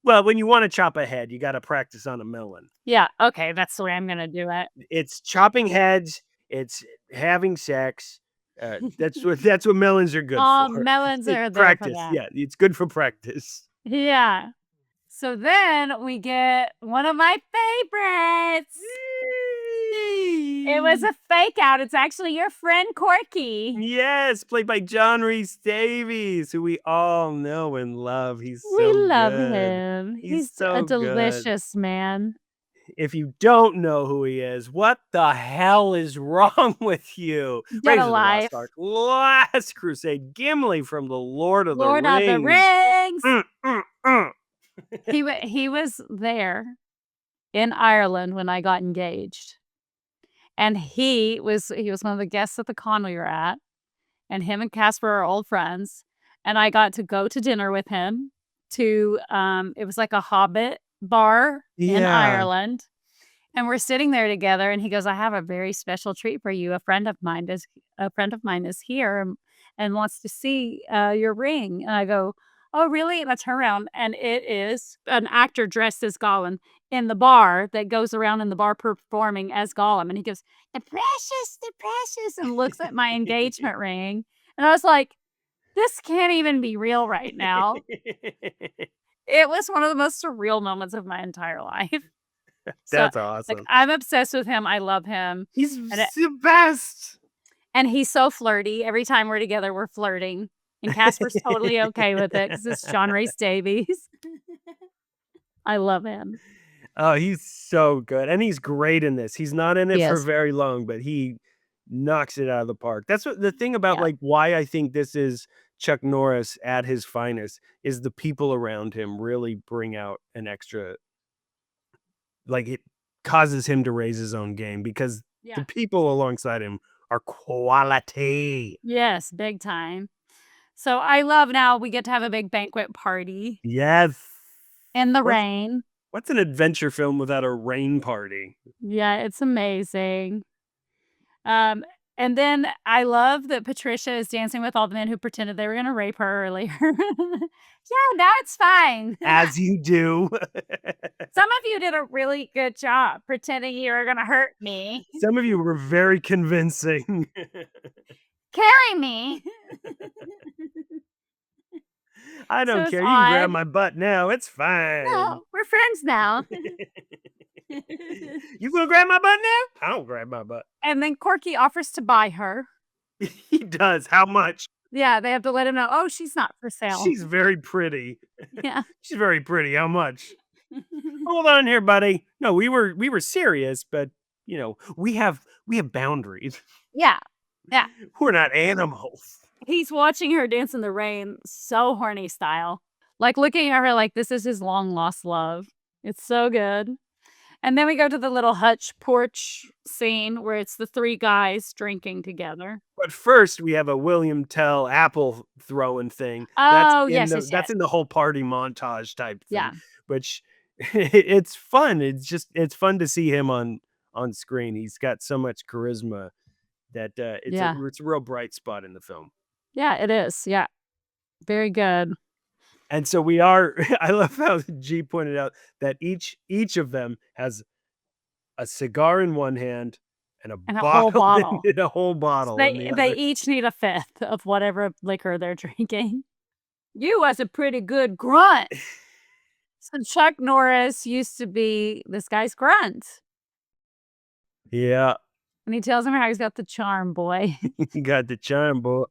Well, when you want to chop a head, you got to practice on a melon. Yeah, okay, that's the way I'm gonna do it. It's chopping heads. It's having sex. That's what melons are good Oh, for. melons are there for Practice. that. Yeah, it's good for practice. Yeah. So then we get one of my favorites. It was a fake out. It's actually your friend Corky. Yes, played by John Rhys Davies, who we all know and love. He's so We love good. him. He's so a good. delicious man. If you don't know who he is, what the hell is wrong with you? Get Raiders a of the life. Lost Ark, Last Crusade, Gimli from the Lord of the Lord of the Rings. Rings. He was there in Ireland when I got engaged. And he was one of the guests at the con we were at. And him and Casper are old friends. And I got to go to dinner with him to it was like a Hobbit bar in Ireland. And we're sitting there together and he goes, "I have a very special treat for you. A friend of mine is here and wants to see your ring." And I go, "Oh, really?" And I turn around and it is an actor dressed as Gollum in the bar that goes around in the bar performing as Gollum. And he goes, the precious, and looks at my engagement ring. And I was like, this can't even be real right now. It was one of the most surreal moments of my entire life. That's So, awesome. like, I'm obsessed with him. I love him. He's the best. And he's so flirty. Every time we're together, we're flirting. And Casper's totally okay with it because it's John Rhys Davies. I love him. Oh, he's so good. And he's great in this. He's not in it for Yes. very long, but he knocks it out of the park. That's what the thing about Yeah. like why I think this is Chuck Norris at his finest is the people around him really bring out an extra, like it causes him to raise his own game because Yeah. the people alongside him are quality. Yes, big time. So I love now we get to have a big banquet party Yes. in the rain. What's an adventure film without a rain party? Yeah, it's amazing. And then I love that Patricia is dancing with all the men who pretended they were going to rape her earlier. Yeah, now it's fine. As you do. Some of you did a really good job pretending you were going to hurt me. Some of you were very convincing. Carry me. I don't So care. it's You can grab odd. my butt now. It's fine. No, we're friends now. You gonna grab my butt now? I don't grab my butt. And then Corky offers to buy her. He does. How much? Yeah, they have to let him know, oh, she's not for sale. She's very pretty. Yeah. She's very pretty. How much? Hold on here, buddy. No, we were serious, but you know, we have boundaries. Yeah. Yeah. We're not animals. He's watching her dance in the rain, so horny style. Like looking at her like this is his long lost love. It's so good. And then we go to the little hutch porch scene where it's the 3 guys drinking together. But first, we have a William Tell apple throwing thing. Oh, That's yes. that's in the whole party montage type thing. Yeah. Which it's fun. It's fun to see him on screen. He's got so much charisma that it's a real bright spot in the film. Yeah, it is. Yeah. Very good. And so we are, I love how G pointed out that each of them has a cigar in one hand and a whole bottle. and a whole bottle. So in the they other. each need a fifth of whatever liquor they're drinking. You was a pretty good grunt. So Chuck Norris used to be this guy's grunt. Yeah. And he tells him how he's got the charm, boy. He got the charm, boy.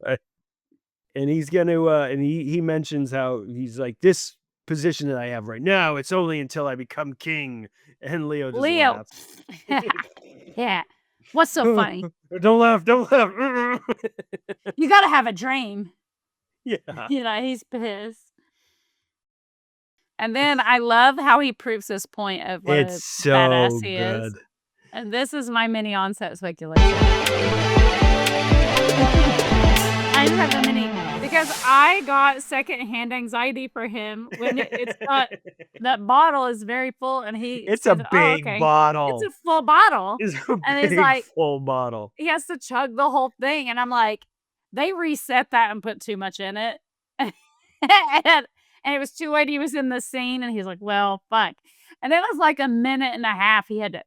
And he's gonna and he mentions how he's like, this position that I have right now, it's only until I become king. And Leo just laughs. Yeah. What's so funny? Don't laugh, don't laugh. You gotta have a dream. Yeah. He's pissed. And then I love how he proves his point of what It's a so badass he is. good. And this is my mini onset speculation. I just have a mini because I got secondhand anxiety for him when it's got that bottle is very full and It's a sees, oh, big okay. It's bottle. a full bottle. It's a And he's big like, full bottle. he has to chug the whole thing. And I'm like, they reset that and put too much in it. And it was too late. He was in the scene and he's like, well, fuck. And it was like a minute and a half. He had to.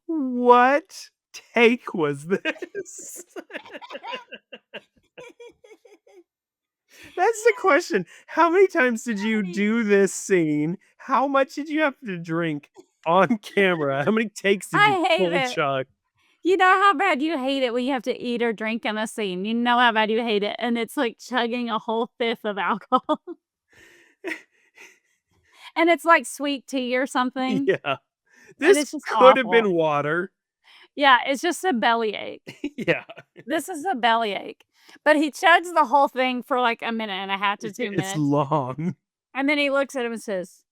What take was this? That's the question. How many times did you do this scene? How much did you have to drink on camera? How many takes did you I hate full it. chug? You know how bad you hate it when you have to eat or drink in a scene. You know how bad you hate it. And it's like chugging a whole fifth of alcohol. And it's like sweet tea or something. Yeah. And This it's just could have been awful. water. Yeah, it's just a bellyache. Yeah. This is a bellyache. But he chugs the whole thing for like a minute and a half to 2 minutes. It's long. And then he looks at him and says,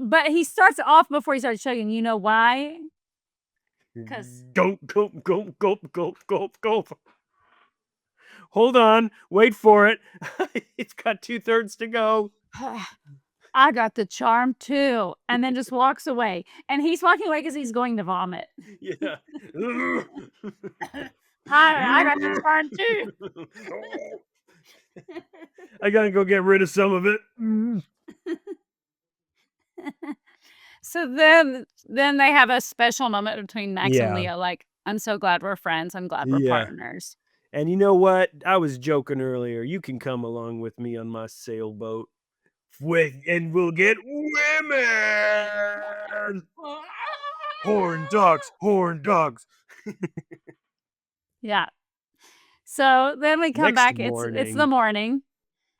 but he starts off before he starts chugging. You know why? 'Cause Gulp, gulp, gulp, gulp, gulp, gulp, gulp. Hold on. Wait for it. It's got 2/3 to go. I got the charm too. And then just walks away. And he's walking away because he's going to vomit. Yeah. I got the charm too. I gotta go get rid of some of it. So then they have a special moment between Max and Yeah. Leo. Like, I'm so glad we're friends. I'm glad we're Yeah. partners. And you know what? I was joking earlier. You can come along with me on my sailboat. And we'll get women. Horn dogs, horn dogs. Yeah. So then we come Next back. It's the morning.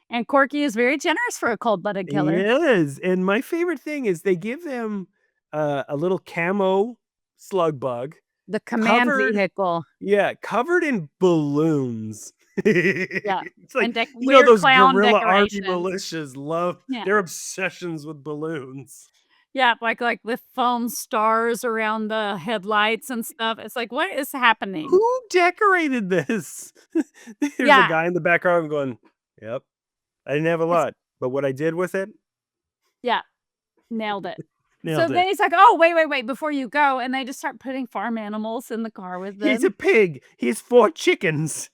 And Corky is very generous for a cold-blooded killer. He is. And my favorite thing is they give them a little camo slug bug. The command Covered- vehicle. Yeah, covered in balloons. Yeah. It's like, And you know, weird those clown guerrilla army decorations. militias love Yeah. their obsessions with balloons. Yeah, like with foam stars around the headlights and stuff. It's like, what is happening? Who decorated this? There's Yeah. a guy in the background going, yep. I didn't have a lot, but what I did with it, Yeah. Nailed it. nailed So it. then he's like, oh, wait, before you go. And they just start putting farm animals in the car with them. He's a pig. He has 4 chickens.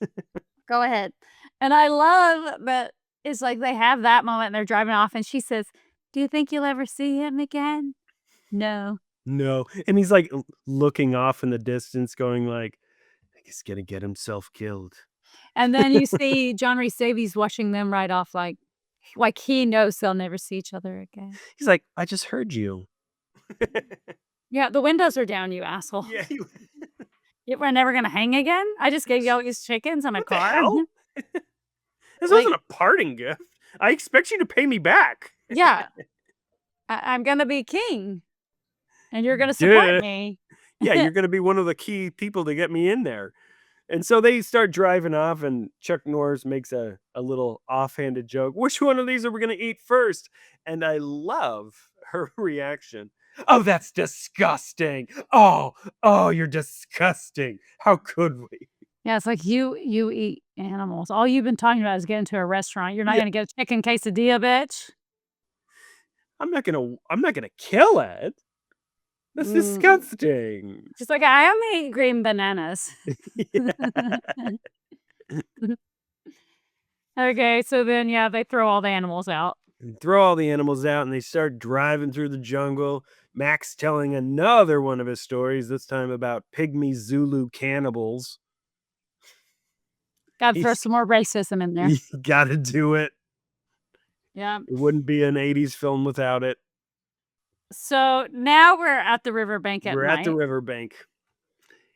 Go ahead. And I love that it's like they have that moment and they're driving off and she says, do you think you'll ever see him again? No. No. And he's like looking off in the distance going like, he's going to get himself killed. And then you see John Rhys Davies watching them ride off like he knows they'll never see each other again. He's like, I just heard you. Yeah, the windows are down, you asshole. Yeah. We're never going to hang again? I just gave you all these chickens and a What the car. hell? This Like- wasn't a parting gift. I expect you to pay me back. Yeah. I'm going to be king. And you're going to support Duh. me. Yeah, you're going to be one of the key people to get me in there. And so they start driving off, and Chuck Norris makes a little offhanded joke. Which one of these are we going to eat first? And I love her reaction. Oh, that's disgusting. Oh, you're disgusting. How could we? Yeah, it's like you eat animals. All you've been talking about is getting to a restaurant. You're not Yeah. going to get a chicken quesadilla, bitch. I'm not gonna kill it. That's disgusting. She's like, I only eat green bananas. Okay, so then, yeah, they throw all the animals out. Throw all the animals out, and they start driving through the jungle. Max telling another one of his stories, this time about pygmy Zulu cannibals. Got to throw He's- some more racism in there. You gotta do it. Yeah. It wouldn't be an 80s film without it. So now we're at the riverbank at We're night. at the riverbank.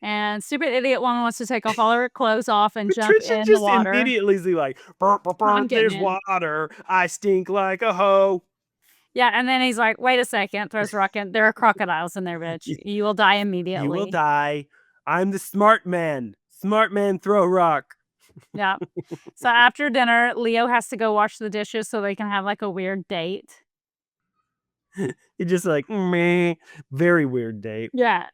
And stupid idiot woman wants to take off all her clothes off and jump Patricia in just the water. immediately is like, burp, burp, burp, I'm getting there's in. water. I stink like a hoe. Yeah, and then he's like, "Wait a second," throws a rock in. There are crocodiles in there, bitch. You will die immediately. You will die. I'm the smart man. Smart man, throw rock. Yeah. So after dinner, Leo has to go wash the dishes so they can have like a weird date. You're just like, meh. Very weird date. Yeah.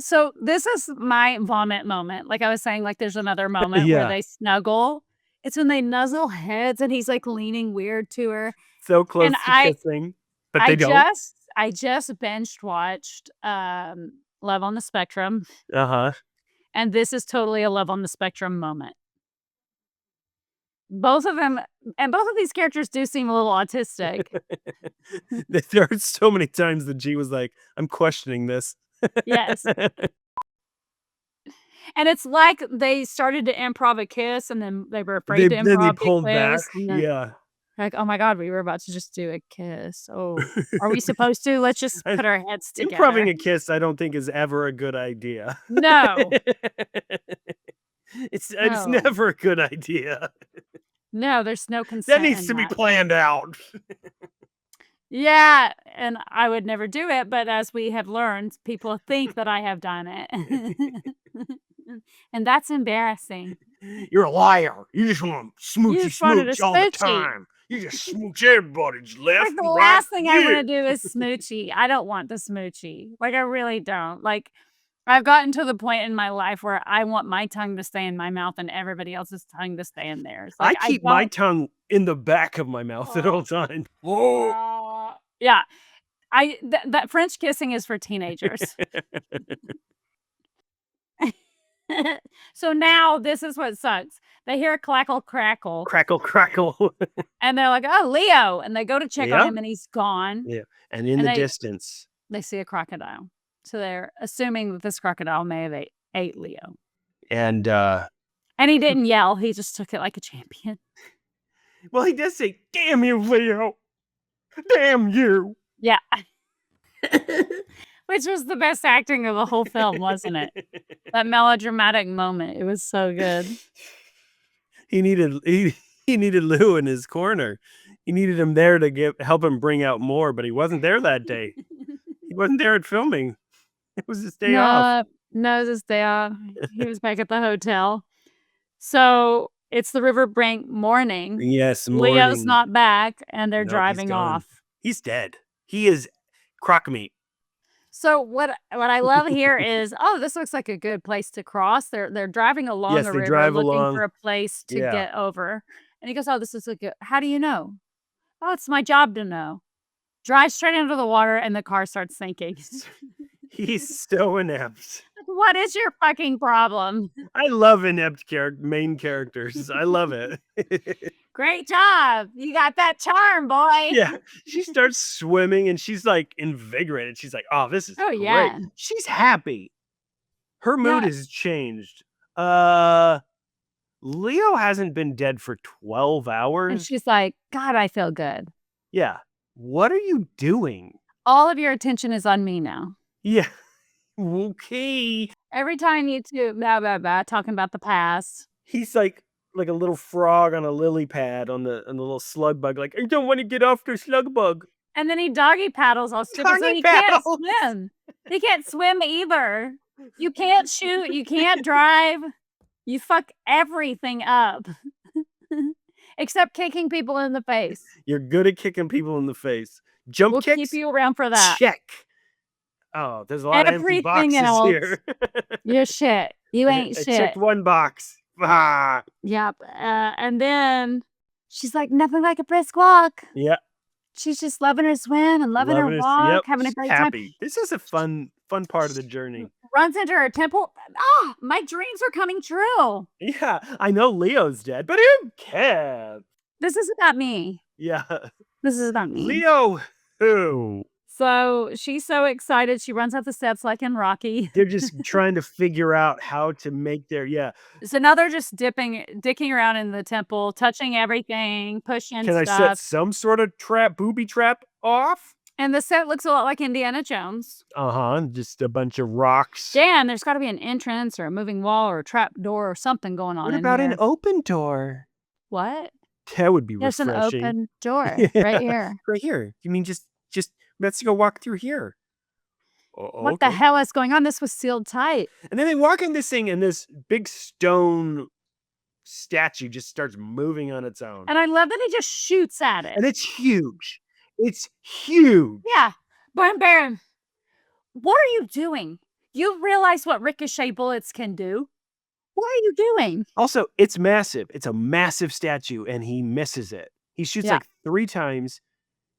So this is my vomit moment. Like I was saying, like there's another moment where Yeah. they snuggle. It's when they nuzzle heads and he's like leaning weird to her. So close And to kissing, but I they don't. just binge watched Love on the Spectrum, Uh-huh. and this is totally a Love on the Spectrum moment. Both of them, and both of these characters do seem a little autistic. There are so many times that G was like, I'm questioning this. Yes. And it's like they started to improv a kiss, and then they were afraid to Then they improv the pulled back. kiss, and then Yeah. like, "Oh my god, we were about to just do a kiss. Oh, are we supposed to? Let's just put our heads together." Improving a kiss, I don't think is ever a good idea. No. It's No. never a good idea. No, there's no consent That needs in to be that. planned out. Yeah, and I would never do it, but as we have learned, people think that I have done it. And that's embarrassing. You're a liar. You just want to You just wanted a smooch all the smoochie. time. You just smooch everybody's left Like, the and right. last thing I Yeah. wanna do is smoochie. I don't want the smoochie. Like, I really don't. Like, I've gotten to the point in my life where I want my tongue to stay in my mouth and everybody else's tongue to stay in theirs. Like, I keep my tongue in the back of my mouth at all times. Whoa. Yeah. That French kissing is for teenagers. So now this is what sucks. They hear a clackle crackle Crackle, crackle. and they're like, "Oh, Leo." And they go to check Yeah. on him and he's gone. Yeah. And in And the distance. They see a crocodile. So they're assuming that this crocodile may have ate Leo. And he didn't yell. He just took it like a champion. well, he does say, "Damn you, Leo. Damn you." Yeah. Which was the best acting of the whole film, wasn't it? That melodramatic moment. It was so good. He needed Lou in his corner. He needed him there to help him bring out more, but he wasn't there that day. He wasn't there at filming. It was his day off. No, it was his day off. He was back at the hotel. So it's the Riverbank morning. Yes, morning. Leo's not back, and they're Nope, he's driving gone. off. He's dead. He is croc meat. So what I love here is, oh, this looks like a good place to cross. They're driving along Yes, a they river drive looking along. for a place to Yeah. get over. And he goes, "Oh, this is a good." "How do you know?" "Oh, it's my job to know." Drive straight into the water and the car starts sinking. He's so inept. What is your fucking problem? I love inept main characters. I love it. Great job. You got that charm, boy. Yeah. She starts swimming and she's like invigorated. She's like, "Oh, this is Oh, great." yeah. She's happy. Her mood Yeah. has changed. Leo hasn't been dead for 12 And hours. she's like, "God, I feel good. Yeah. What are you doing? All of your attention is on me now." Yeah. Okay. Every time you two blah, blah, blah, talking about the past. He's like a little frog on a lily pad on the little slug bug. Like, "I don't want to get off the slug bug." And then he doggy paddles all stupid, so Doggy he can't paddles. swim. He can't swim either. You can't shoot. You can't drive. You fuck everything up. Except kicking people in the face. You're good at kicking people in the face. Jump We'll kicks. keep you around for that. Check. Oh, there's a lot of empty Everything boxes else. here. You're shit. You ain't I shit. checked one box. Ah. Yep. And then she's like, "Nothing like a brisk walk." Yeah. She's just loving her swim and loving her walk, Yep. having a She's great happy. time. This is a fun part of the journey. Runs into her temple. Ah, my dreams are coming true. Yeah, I know Leo's dead, but who cares? This is about me. Yeah. This is about me. Leo who? So she's so excited. She runs up the steps like in Rocky. They're just trying to figure out how to make their So now they're just dicking around in the temple, touching everything, pushing Can I stuff. set some sort of booby trap off? And the set looks a lot like Indiana Jones. Just a bunch of rocks. Dan, there's got to be an entrance or a moving wall or a trap door or something going on What in about here. an open door? What? That would be There's an refreshing. open door Yeah, right here. right here. You mean just let's go walk through here. What the Okay. hell is going on? This was sealed tight. And then they walk in this thing, and this big stone statue just starts moving on its own. And I love that he just shoots at it. And it's huge. It's huge. Yeah. Baron, what are you doing? You realize what ricochet bullets can do? What are you doing? Also, it's massive. It's a massive statue, and he misses it. He shoots Yeah. like 3 times,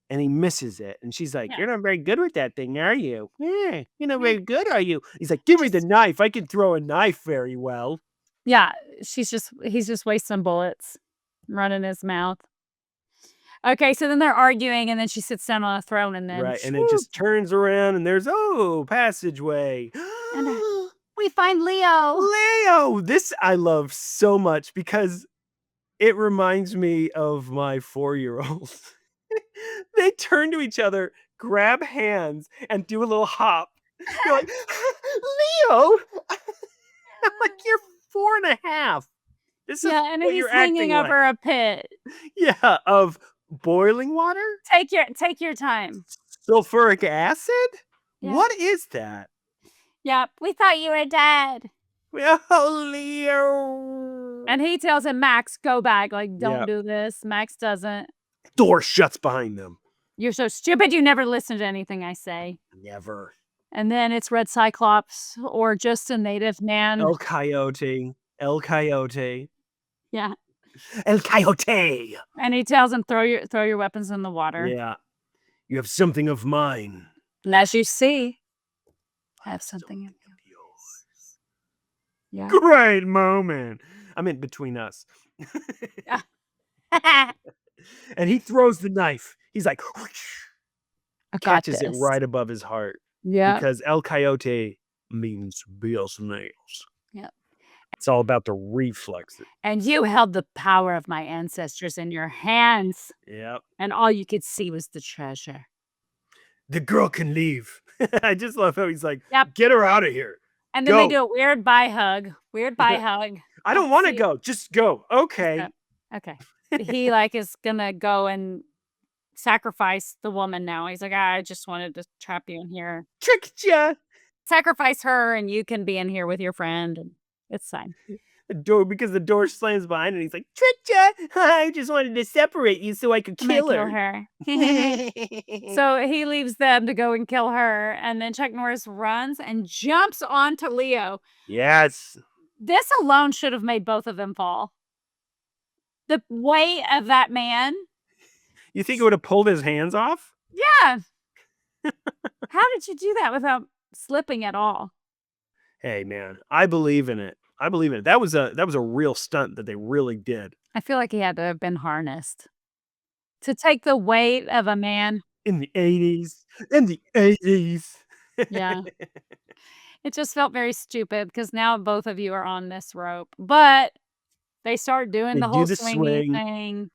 and he misses it. And she's like, Yeah. "You're not very good with that thing, are you? Yeah, you're not very good, are you?" He's like, "Give me the knife. I can throw a knife very well." Yeah, he's just wasting bullets, running his mouth. Okay, so then they're arguing, and then she sits down on a throne, and then Right, and it just turns around, and there's passageway. And we find Leo. Leo! This I love so much because it reminds me of my 4-year-old. They turn to each other, grab hands, and do a little hop. They're like, Leo! I'm like, you're 4.5. This is Yeah, and what he's you're hanging acting like. over a pit. Yeah, of boiling water? Take your time. Sulfuric acid? Yeah. What is that? Yeah, we thought you were dead. Oh, Leo. And he tells him, Max, go back. Like, don't Yep. do this. Max doesn't. Door shuts behind them. You're so stupid. You never listen to anything I say. Never. And then it's Red Cyclops or just a native man. El Coyote. El Coyote. Yeah. El Coyote. And he tells him, throw your weapons in the water. Yeah. You have something of mine. And as you see, I have something of yours. Yeah. Great moment. I'm in between us. And he throws the knife. He's like, I got catches it this. right above his heart. Yeah. Because El Coyote means business. Yep. It's all about the reflexes. And you held the power of my ancestors in your hands. Yep. And all you could see was the treasure. The girl can leave. I just love how he's like, Yep. Get her out of here. And then Go. they do a weird bye hug. Weird bye hug. I don't want to See- go. Just go. Okay. Okay. He is gonna go and sacrifice the woman now. He's like, I just wanted to trap you in here. Tricked ya. Sacrifice her and you can be in here with your friend. And it's fine. Because the door slams behind and he's like, tricked ya. I just wanted to separate you so I could I'm gonna kill her. So he leaves them to go and kill her. And then Chuck Norris runs and jumps onto Leo. Yes. This alone should have made both of them fall. The weight of that man. You think it would have pulled his hands off? Yeah. How did you do that without slipping at all? Hey man, I believe in it. I believe in it. That was a real stunt that they really did. I feel like he had to have been harnessed. To take the weight of a man. In the 80s. In the 80s. Yeah. It just felt very stupid because now both of you are on this rope. But they start doing They the do whole the swinging swing. thing.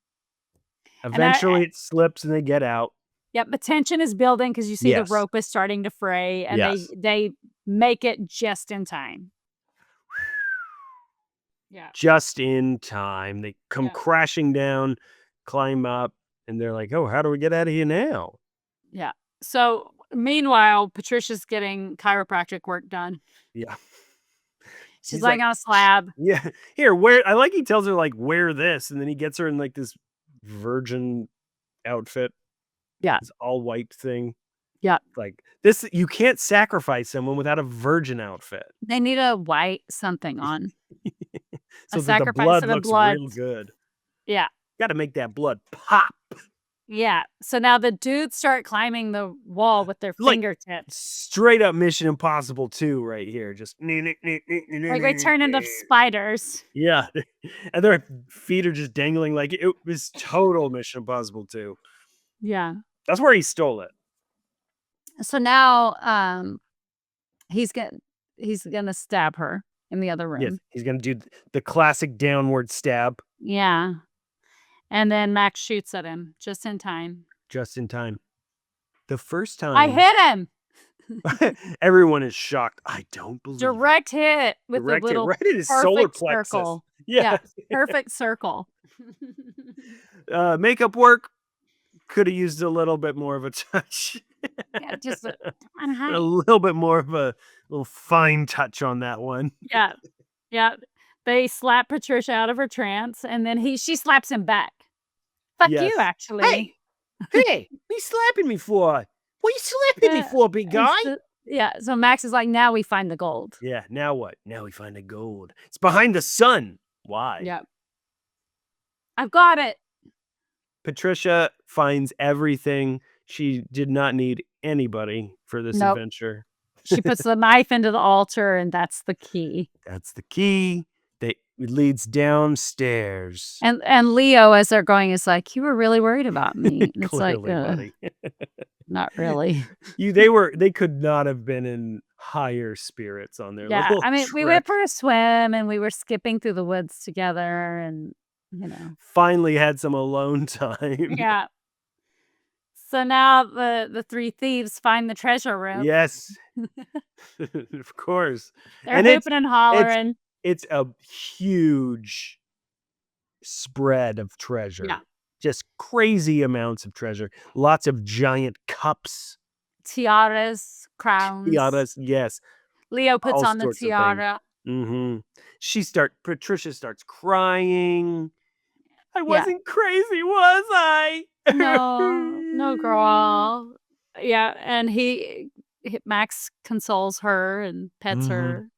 Eventually it slips and they get out. Yep, but tension is building because you see Yes. the rope is starting to fray, and Yes. they make it just in time. Yeah. Just in time. They come Yeah. crashing down, climb up, and they're like, oh, how do we get out of here now? Yeah. So meanwhile, Patricia's getting chiropractic work done. Yeah. She's He's laying like, on a slab. Yeah. Here, wear. I like he tells her, like, wear this. And then he gets her in, like, this virgin outfit. Yeah. This all white thing. Yeah. Like, this, you can't sacrifice someone without a virgin outfit. They need a white something on. So that the sacrifice blood of the looks blood. real good. Yeah. Got to make that blood pop. Yeah. So now the dudes start climbing the wall with their Like, fingertips. Straight up Mission Impossible 2 right here. Just Like they turn into spiders. Yeah. And their feet are just dangling like it was total Mission Impossible 2. Yeah. That's where he stole it. So now he's gonna stab her in the other room. Yes. He's going to do the classic downward stab Yeah. And then Max shoots at him just in time. just in time. The first time I hit him. everyone is shocked. I don't believe it. Direct hit with Direct the hit little right in his solar perfect plexus. circle. Yeah. Perfect circle. Makeup work could have used a little bit more of a touch. Yeah, just a A little bit more of a little fine touch on that one. Yeah. Yeah. They slap Patricia out of her trance, and then she slaps him back. Fuck you, Yes. actually. Hey, what are you slapping me for? What are you slapping me for, big guy? So Max is like, now we find the gold. Yeah, now what? Now we find the gold. It's behind the sun. Why? Yep. I've got it. Patricia finds everything. She did not need anybody for this Nope. adventure. She puts the knife into the altar, and that's the key. That's the key. It leads downstairs. And Leo, as they're going, is like, you were really worried about me. And it's Clearly, like, buddy. Not really. They could not have been in higher spirits on their little I mean, we trek. went for a swim, and we were skipping through the woods together, and finally had some alone time. Yeah. So now the three thieves find the treasure room. Yes. Of course. They're hooping and hollering. It's a huge spread of treasure. Yeah. Just crazy amounts of treasure. Lots of giant cups. Tiaras, crowns. Tiaras, yes. Leo puts on the tiara. Patricia starts crying. I wasn't crazy, was I? No, girl. Yeah, and Max consoles her and pets her.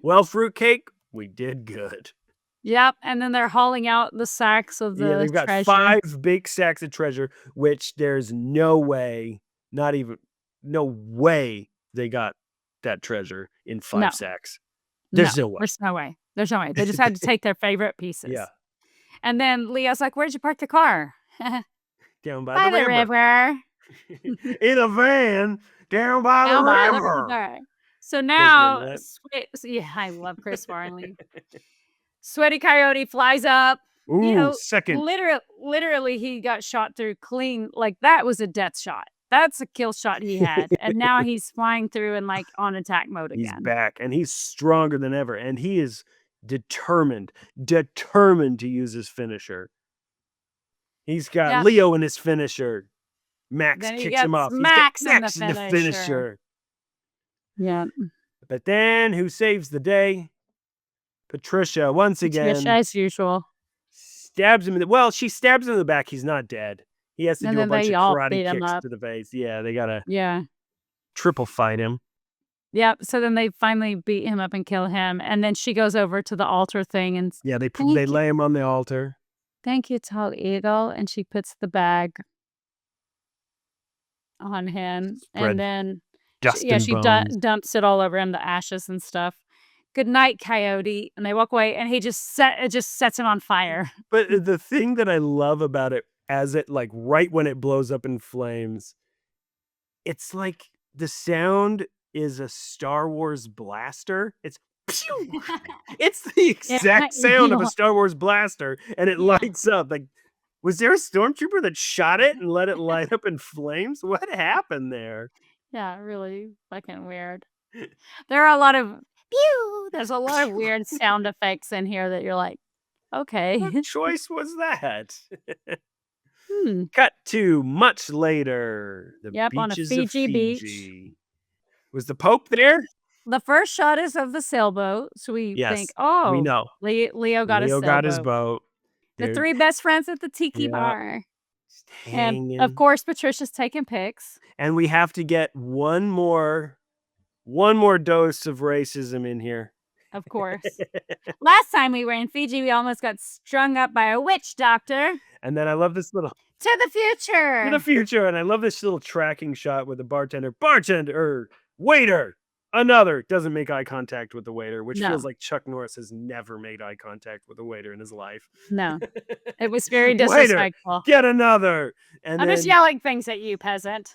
Well, fruitcake, we did good. Yep, and then they're hauling out the sacks of the treasure. They've got 5 big sacks of treasure, which there's no way they got that treasure in 5 sacks. There's no way. There's no way. There's no way. They just had to take their favorite pieces. Yeah. And then Leo's like, where'd you park the car? Down by the river. In a van down by the river. So now, I love Chris Farley. Sweaty Coyote flies up. Ooh, second. Literally, he got shot through clean. Like, that was a death shot. That's a kill shot he had. And now he's flying through and like on attack mode again. He's back, and he's stronger than ever. And he is determined to use his finisher. He's got Leo in his finisher. Max kicks him off. Max in the finisher. Yeah. But then who saves the day? Patricia, once again. Patricia, as usual. Stabs him she stabs him in the back. He's not dead. He has to do a bunch of karate kicks to the face. Yeah, they gotta triple fight him. Yep. So then they finally beat him up and kill him. And then she goes over to the altar thing and they lay him on the altar. Thank you, Tall Eagle. And she puts the bag on him. And then she dumps it all over him, the ashes and stuff. Good night, Coyote. And they walk away, and it just sets him on fire. But the thing that I love about it, as it right when it blows up in flames, it's like the sound is a Star Wars blaster. It's pew! It's the exact sound of a Star Wars blaster, and it lights up. Like, was there a stormtrooper that shot it and let it light up in flames? What happened there? Yeah, really fucking weird. There are a lot of pew. There's a lot of weird sound effects in here that you're like, okay. What choice was that? Cut to much later. The beaches on a Fiji beach. Was the Pope there? The first shot is of the sailboat, so we think, we know. Leo got his boat. The 3 best friends at the tiki bar. And of course, Patricia's taking pics. And we have to get one more dose of racism in here. Of course. Last time we were in Fiji, we almost got strung up by a witch doctor. And then I love this little... To the future! To the future! And I love this little tracking shot with the bartender, waiter! Another doesn't make eye contact with the waiter, which feels like Chuck Norris has never made eye contact with a waiter in his life. No. It was very disrespectful. Waiter, get another! And I'm just yelling things at you, peasant.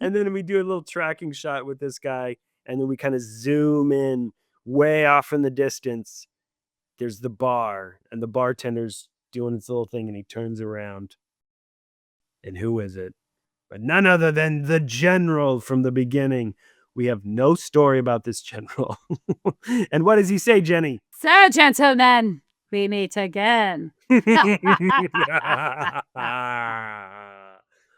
And then we do a little tracking shot with this guy, and then we kind of zoom in way off in the distance. There's the bar, and the bartender's doing his little thing, and he turns around. And who is it? But none other than the general from the beginning. We have no story about this general. And what does he say, Jenny? So, gentlemen, We meet again. The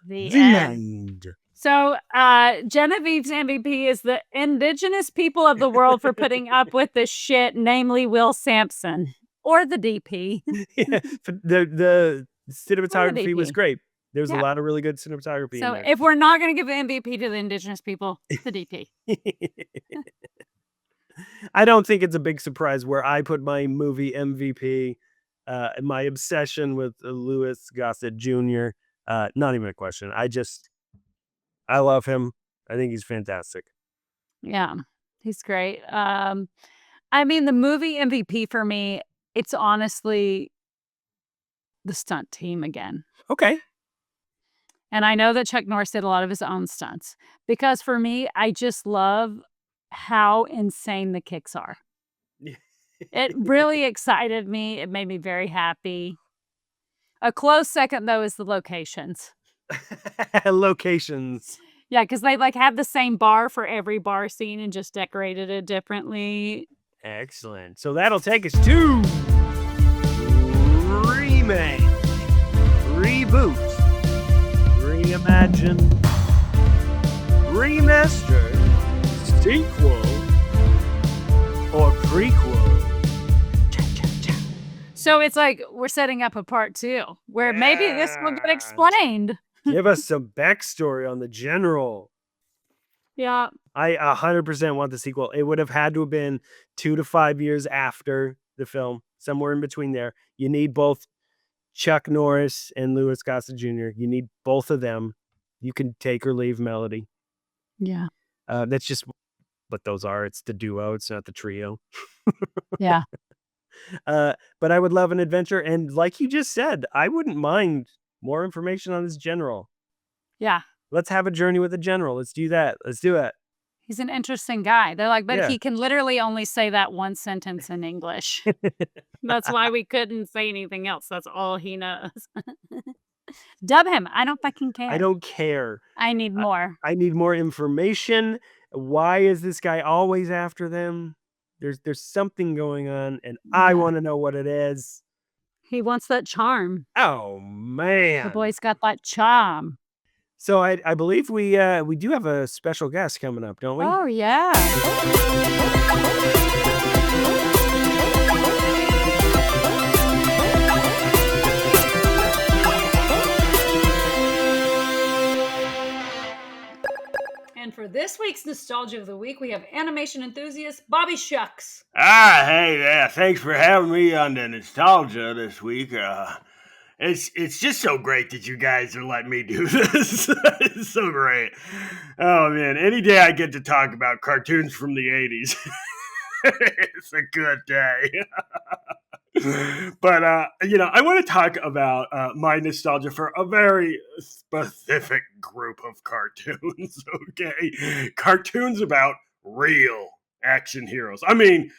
end. So, Genevieve's MVP is the indigenous people of the world for putting up with this shit, namely Will Sampson or the DP. Yeah, the cinematography was DP. great. There was a Yeah. lot of really good cinematography in So, there. if we're not going to give the MVP to the indigenous people, the DP. I don't think it's a big surprise where I put my movie MVP, my obsession with Louis Gossett Jr. Not even a question. I love him. I think he's fantastic. Yeah, he's great. I mean, the movie MVP for me, it's honestly the stunt team again. Okay. And I know that Chuck Norris did a lot of his own stunts because for me, I just love how insane the kicks are. It really excited me. It made me very happy. A close second, though, is the locations. Locations. Yeah, because they like have the same bar for every bar scene and just decorated it differently. Excellent. So that'll take us to Remake, Reboot, Reimagine, Remaster, Sequel, or Prequel. So it's like we're setting up a part 2 where maybe this will get explained. Give us some backstory on the general. Yeah. I 100% want the sequel. It would have had to have been 2 to 5 years after the film, somewhere in between there. You need both Chuck Norris and Louis Gossett Jr. You need both of them. You can take or leave Melody. Yeah. That's just what those are. It's the duo. It's not the trio. Yeah. But I would love an adventure. And like you just said, I wouldn't mind more information on this general. Yeah. Let's have a journey with the general. Let's do that. Let's do it. He's an interesting guy. They're like, but Yeah. he can literally only say that one sentence in English. That's why we couldn't say anything else. That's all he knows. Dub him. I don't fucking care. I don't care. I need more. I need more information. Why is this guy always after them? There's something going on, and I want to know what it is. He wants that charm. Oh man, The boy's got that charm. So I believe we do have a special guest coming up, don't we? Oh yeah. And for this week's Nostalgia of the Week, we have animation enthusiast Bobby Shucks. Hey, yeah, thanks for having me on the Nostalgia this week. It's just so great that you guys are letting me do this. It's so great. Oh, man, any day I get to talk about cartoons from the 80s, it's a good day. But, I want to talk about my nostalgia for a very specific group of cartoons, okay? Cartoons about real action heroes. I mean,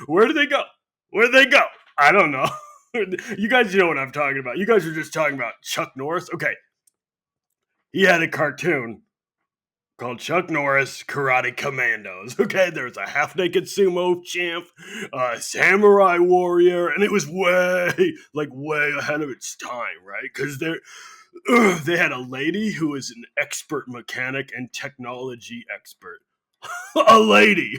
where do they go? Where do they go? I don't know. You guys know what I'm talking about. You guys were just talking about Chuck Norris. Okay. He had a cartoon called Chuck Norris Karate Commandos. Okay, there's a half-naked sumo champ, a samurai warrior, and it was way ahead of its time, right? Because they had a lady who was an expert mechanic and technology expert. A lady!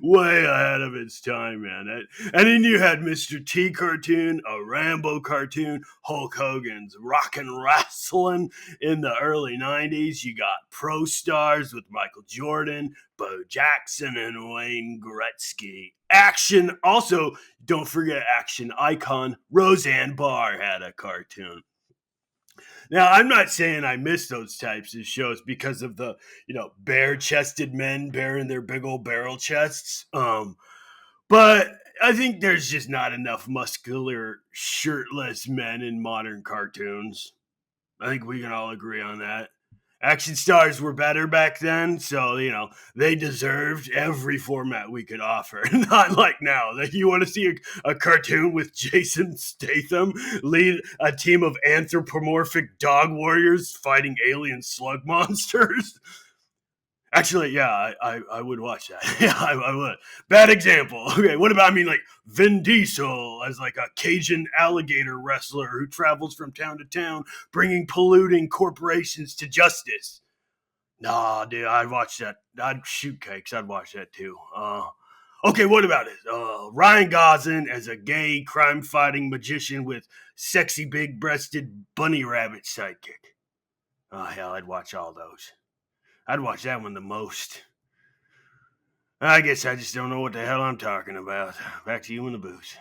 Way ahead of its time, man. And then you had Mr. T cartoon, a Rambo cartoon, Hulk Hogan's Rockin' Wrestling in the early 90s. You got Pro Stars with Michael Jordan, Bo Jackson, and Wayne Gretzky. Action, also, don't forget action icon, Roseanne Barr had a cartoon. Now, I'm not saying I miss those types of shows because of the, bare-chested men bearing their big old barrel chests. But I think there's just not enough muscular, shirtless men in modern cartoons. I think we can all agree on that. Action stars were better back then, so, they deserved every format we could offer. Not like now. That you want to see a cartoon with Jason Statham lead a team of anthropomorphic dog warriors fighting alien slug monsters? Actually, yeah, I would watch that. Yeah, I would. Bad example. Okay, what about, I mean, like, Vin Diesel as, like, a Cajun alligator wrestler who travels from town to town bringing polluting corporations to justice. Nah, dude, I'd watch that. I'd shoot cakes. I'd watch that, too. Okay, what about it? Ryan Gosling as a gay, crime-fighting magician with sexy, big-breasted bunny rabbit sidekick. Oh, hell, I'd watch all those. I'd watch that one the most. I guess I just don't know what the hell I'm talking about. Back to you in the booth.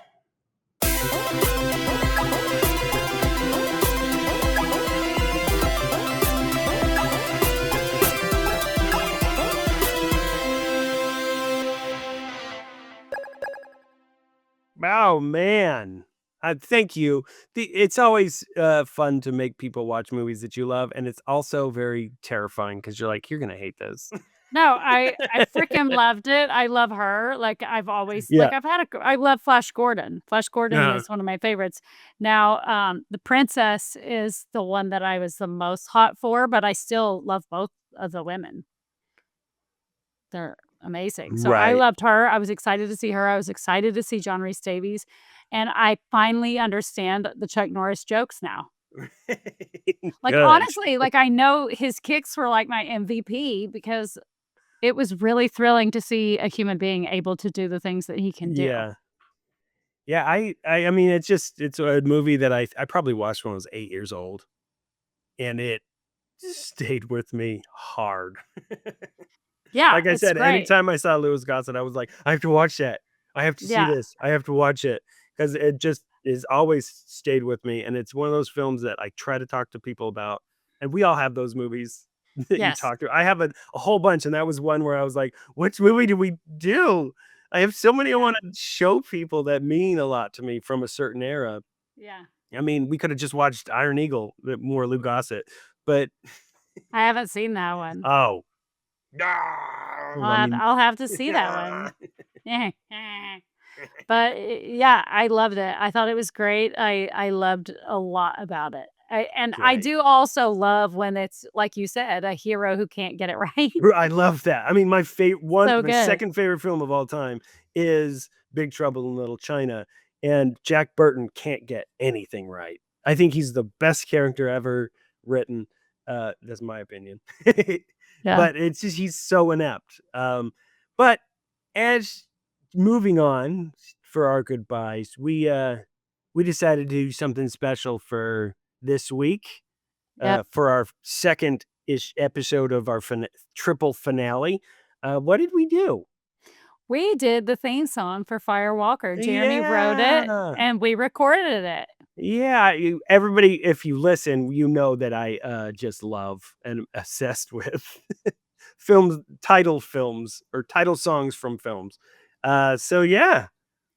Oh man, thank you. It's always fun to make people watch movies that you love, and it's also very terrifying because you're like, you're gonna hate this. No, I freaking loved it. I love her. Like I've always Yeah. I love Flash Gordon. Flash Gordon Uh-huh. is one of my favorites. Now, the Princess is the one that I was the most hot for, but I still love both of the women. They're amazing. So I Right. loved her. I was excited to see her. I was excited to see John Rhys Davies, and I finally understand the Chuck Norris jokes now. Like Good. honestly, like I know his kicks were like my MVP because it was really thrilling to see a human being able to do the things that he can do. Yeah. Yeah, I mean, it's a movie that I probably watched when I was 8 years old, and it stayed with me hard. Yeah, Like I it's said, great. anytime I saw Louis Gossett, I was like, I have to watch that. I have to see Yeah. this. I have to watch it because it just is always stayed with me, and it's one of those films that I try to talk to people about, and we all have those movies that you Yes. talk to. I have a whole bunch, and that was one where I was like, which movie do we do? I have so many I Yeah. want to show people that mean a lot to me from a certain era. Yeah. I mean, we could have just watched Iron Eagle, more Lou Gossett, but I haven't seen that one. oh, I'll have to see that one. But yeah, I loved it. I thought it was great. I loved a lot about it. I Right. do also love when it's like you said, a hero who can't get it right. I love that. I mean, my So my good. second favorite film of all time is Big Trouble in Little China, and Jack Burton can't get anything right. I think he's the best character ever written. That's my opinion. Yeah. But it's just he's so inept. But as moving on for our goodbyes, we decided to do something special for this week. Yep. For our second-ish episode of our triple finale. What did we do? We did the theme song for Firewalker. Jeremy wrote it Yeah. and we recorded it. Yeah, everybody, if you listen, you know that I just love and am obsessed with title songs from films. So yeah,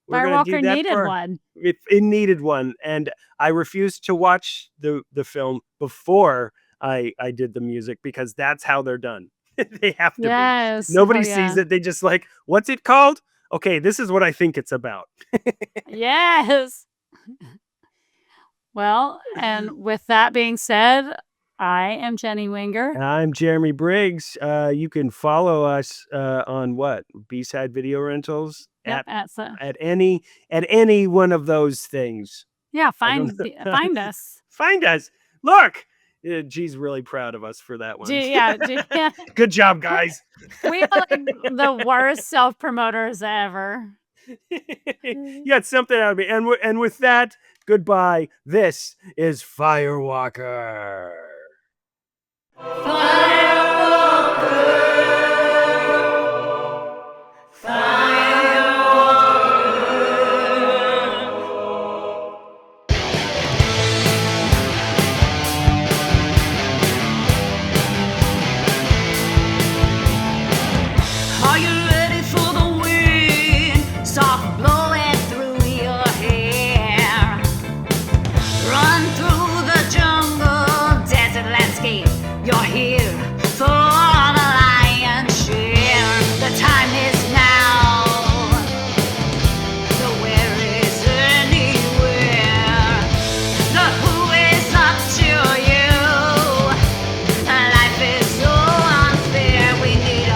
we're gonna do Firewalker that needed for one. it needed one, and I refused to watch the film before I did the music because that's how they're done. They have to Yes. be. Nobody Oh, sees yeah. it. They just like, what's it called? Okay, this is what I think it's about. Yes. Well, and with that being said, I am Jenny Wenger. I'm Jeremy Briggs. You can follow us on what? B-side video rentals Yep, at any one of those things. yeah, I don't find us. Find us. Look. G's really proud of us for that one. Yeah. Good job, guys. We are like the worst self-promoters ever. Yeah, it's something out of me. And with that, goodbye. This is Firewalker. Are you ready for the wind? Soft blowing through your hair. Run through the jungle, desert landscape. You're here for the lion's share. The time is now. The where is anywhere. The who is up to you. Life is so unfair. We need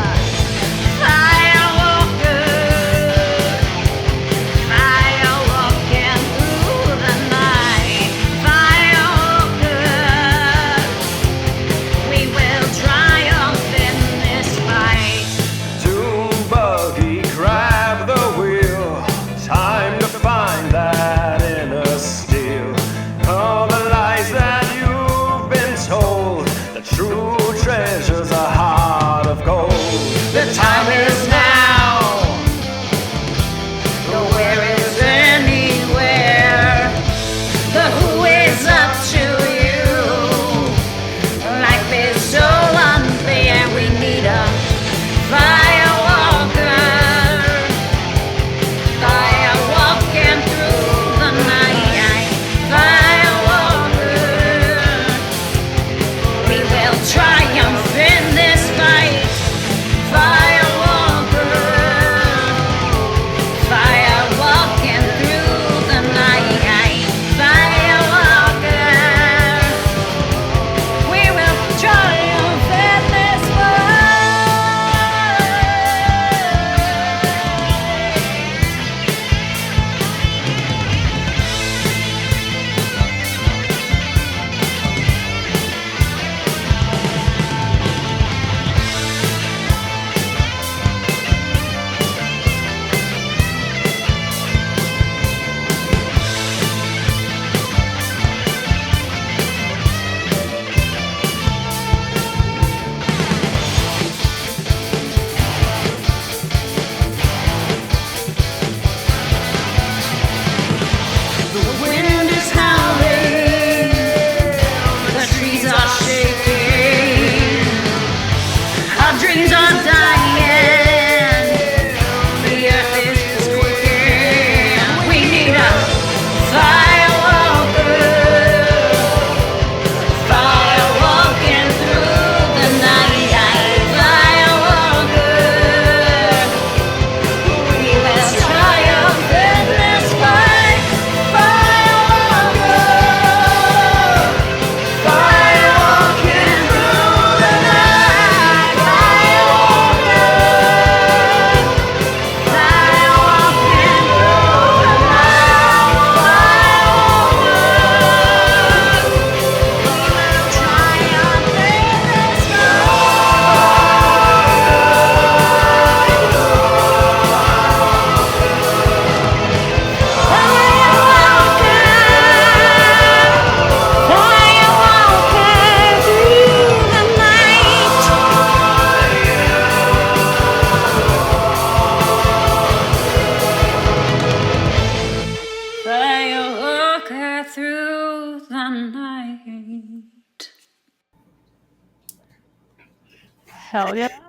Hell yeah.